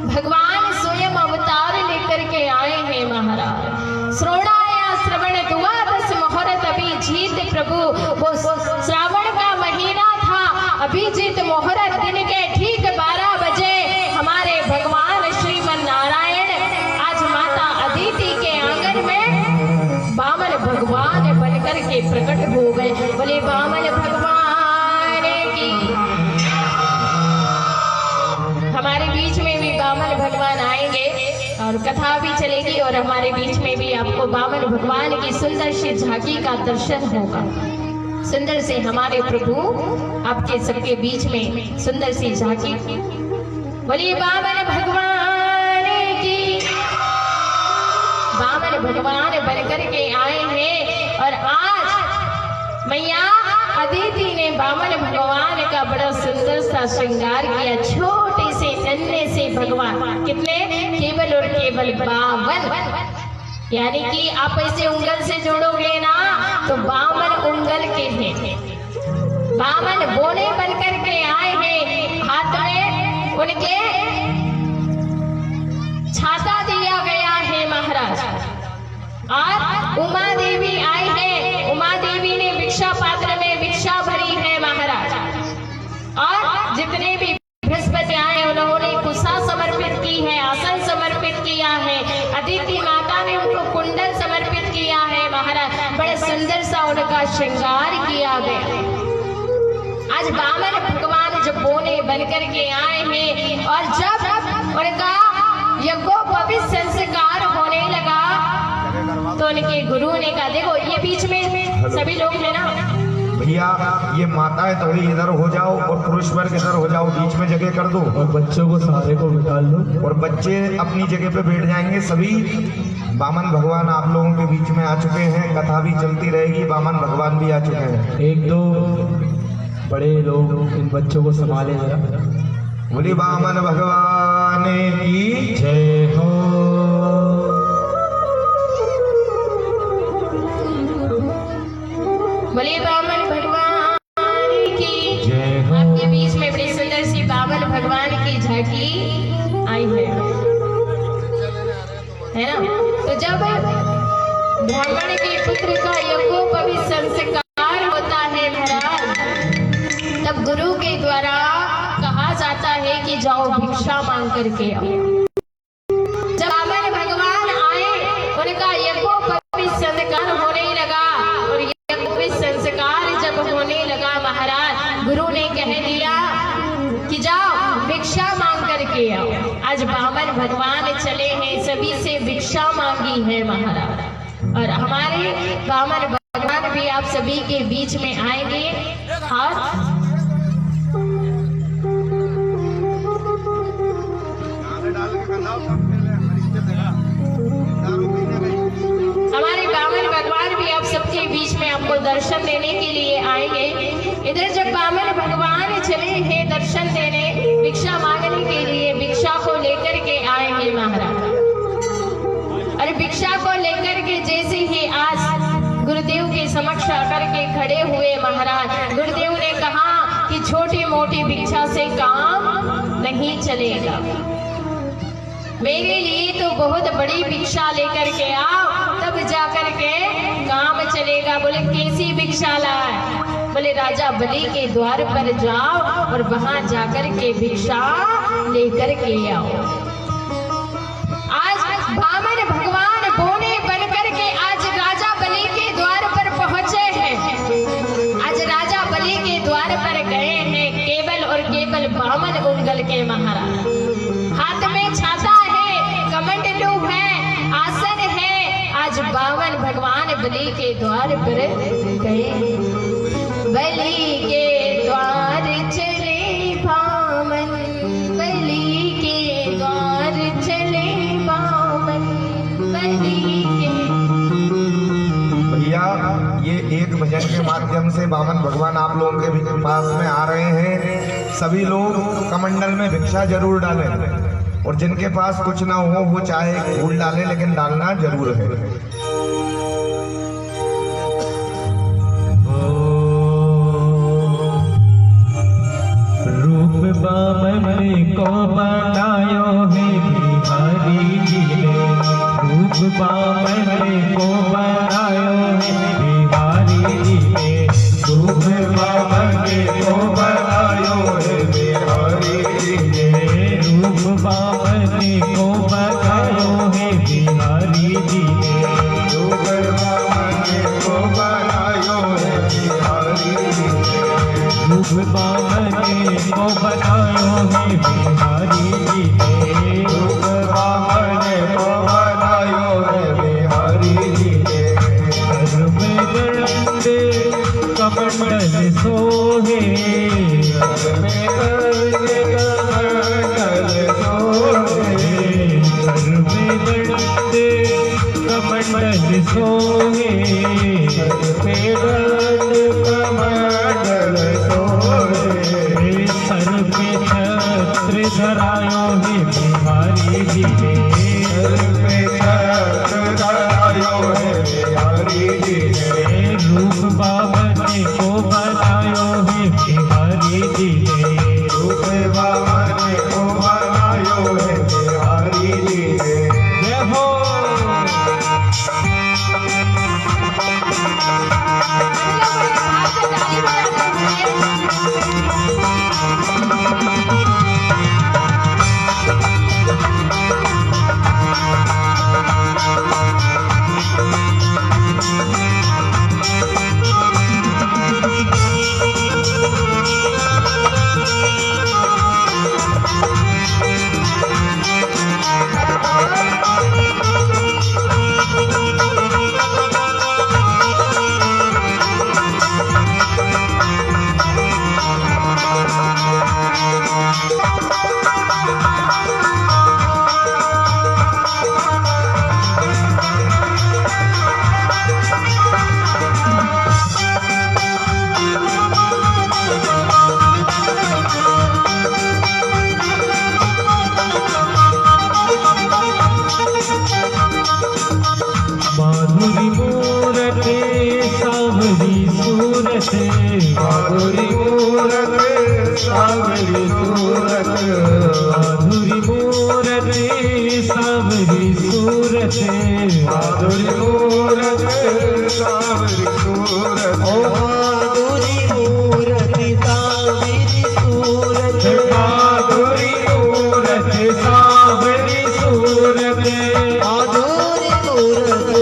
भगवान स्वयं अवतार लेकर के आए हैं महाराज। श्रोणाया श्रवण द्वादश मुहूर्त अभिजीत प्रभु, वो श्रावण का महीना था, अभिजीत मुहूर्त दिन के ठीक 12 बजे हमारे भगवान श्रीमन नारायण आज माता अदिति के आंगन में वामन भगवान बनकर के प्रकट हो गए। बोले वामन भगवान की। हमारे बीच में भी वामन भगवान आएंगे और कथा भी चलेगी, और हमारे बीच में भी आपको वामन भगवान की सुंदर सी झांकी का दर्शन होगा। सुंदर से हमारे प्रभु आपके सबके बीच में सुंदर सी झांकी। बोलिए वामन भगवान की। वामन भगवान बनकर के आए हैं, और आज मैया अदिति ने वामन भगवान का बड़ा सुंदर सा श्रृंगार किया। छोटे से नन्हे से भगवान, कितने? केवल और केवल 52। यानी कि आप ऐसे उंगल से जोड़ोगे ना तो 52 उंगल के हैं। 52 बोने बनकर के आए हैं। हाथ में उनके छाता दिया गया है महाराज। और उमा देवी आई है। उमा देवी ने भिक्षा पात्र में भिक्षा भरी है महाराज। और जितने भी बृहस्पति आए उन्होंने कुशा समर्पित की है, आसन समर्पित किया है। अदिति माता ने उनको कुंडल समर्पित किया है महाराज। बड़े सुंदर सा उनका श्रृंगार किया गया। आज वामन भगवान जब बोने बनकर के आए हैं, और जब उनका यज्ञोपवीत संस्कार होने लगा तो उनके गुरु ने कहा, देखो ये बीच में सभी लोग है ना, भैया ये माताएं थोड़ी इधर हो जाओ और पुरुष वर्ग इधर हो जाओ, बीच में जगह कर दो और बच्चों को सारे को निकाल दो। और बच्चे अपनी जगह पे बैठ जाएंगे। सभी वामन भगवान आप लोगों के बीच में आ चुके हैं, कथा भी चलती रहेगी, वामन भगवान भी आ चुके हैं। एक दो बड़े लोग इन बच्चों को संभाले जरा। बोली वामन भगवान की जय हो। बोलिए बामन भगवान की जय हो। आपके बीच में बड़ी सुंदर सी बामन भगवान की झांकी आई है ना। तो जब ब्राह्मण के पुत्र का यज्ञोपवीत संस्कार होता है महाराज, तब गुरु के द्वारा कहा जाता है कि जाओ भिक्षा मांग करके आओ। जब ब्राह्मण भगवान आए, उनका यज्ञोपवीत संस्कार होने लगा, और यज्ञोपवीत संस्कार जब होने लगा महाराज, गुरु ने कह दिया कि जाओ भिक्षा मांग करके आओ। आज वामन भगवान चले हैं, सभी से भिक्षा मांगी है महाराज, और हमारे वामन भगवान भी आप सभी के बीच में आएंगे। हाथ हमारे वामन भगवान भी आप सबके बीच में आपको दर्शन देने के लिए आएंगे। इधर जब वामन भगवान चले हैं दर्शन देने, भिक्षा मांगने के लिए, भिक्षा को लेकर के आएंगे महाराज। अरे भिक्षा को लेकर के जैसे ही आज गुरुदेव के समक्ष आकर के खड़े हुए महाराज, गुरुदेव ने कहा कि छोटी मोटी भिक्षा से काम नहीं चलेगा, मेरे लिए तो बहुत बड़ी भिक्षा लेकर के आओ, तब जाकर के काम चलेगा। बोले कैसी भिक्षा लाए? बोले राजा बलि के द्वार पर जाओ और वहां जाकर के भिक्षा लेकर के आओ। आज वामन भगवान बोने बनकर के आज राजा बलि के द्वार पर पहुंचे हैं। आज राजा बलि के द्वार पर गए हैं केवल और केवल वामन उंगल के महाराज। हाथ में छाता है, कमंडलू है, आसन है। आज वामन भगवान बलि के द्वार पर गए। बलि के द्वार चले वामन, बलि के द्वार चले वामन, बलि के। भैया ये एक भजन के माध्यम से वामन भगवान आप लोगों के पास में आ रहे हैं। सभी लोग कमंडल में भिक्षा जरूर डालें, और जिनके पास कुछ ना हो वो चाहे फूल डालें, लेकिन डालना जरूर है। रूप बामन को बनायो है बिहारी जी ने, रूप बामन को बनायो है बिहारी जी ने, रूप बामन को बनायो है बिहारी जी ने, रूप बामन को बनायो है बिहारी जी ने, रूप बामन को बनायो है बिहारी जी ने, रूप बामन को बनायो है बिहारी जी ने, रूप बामन को बनायो है बिहारी जी ने, सर में गंडे कमंडल सोहे, सर में गंडे कमंडल सोहे, सर में गंडे कमंडल सोहे, सर पे गंडे कमंडल सोहे, सर पे छत्र धरायो है बिहारी जी ने, सर पे छत्र धरायो है बिहारी जी ने, रूप बामन को बनायो है बिहारी जी ने, रूप बामन को बनायो है बिहारी जी ने। जय हो। माधुरी मूरत सावरी सूरत, माधुरी मूरत सावरी सूरत, माधुरी मूरत सावरी सूरत, ओ माधुरी मूरत सावरी सूरत, माधुरी मूरत सावरी सूरत, माधुरी मूरत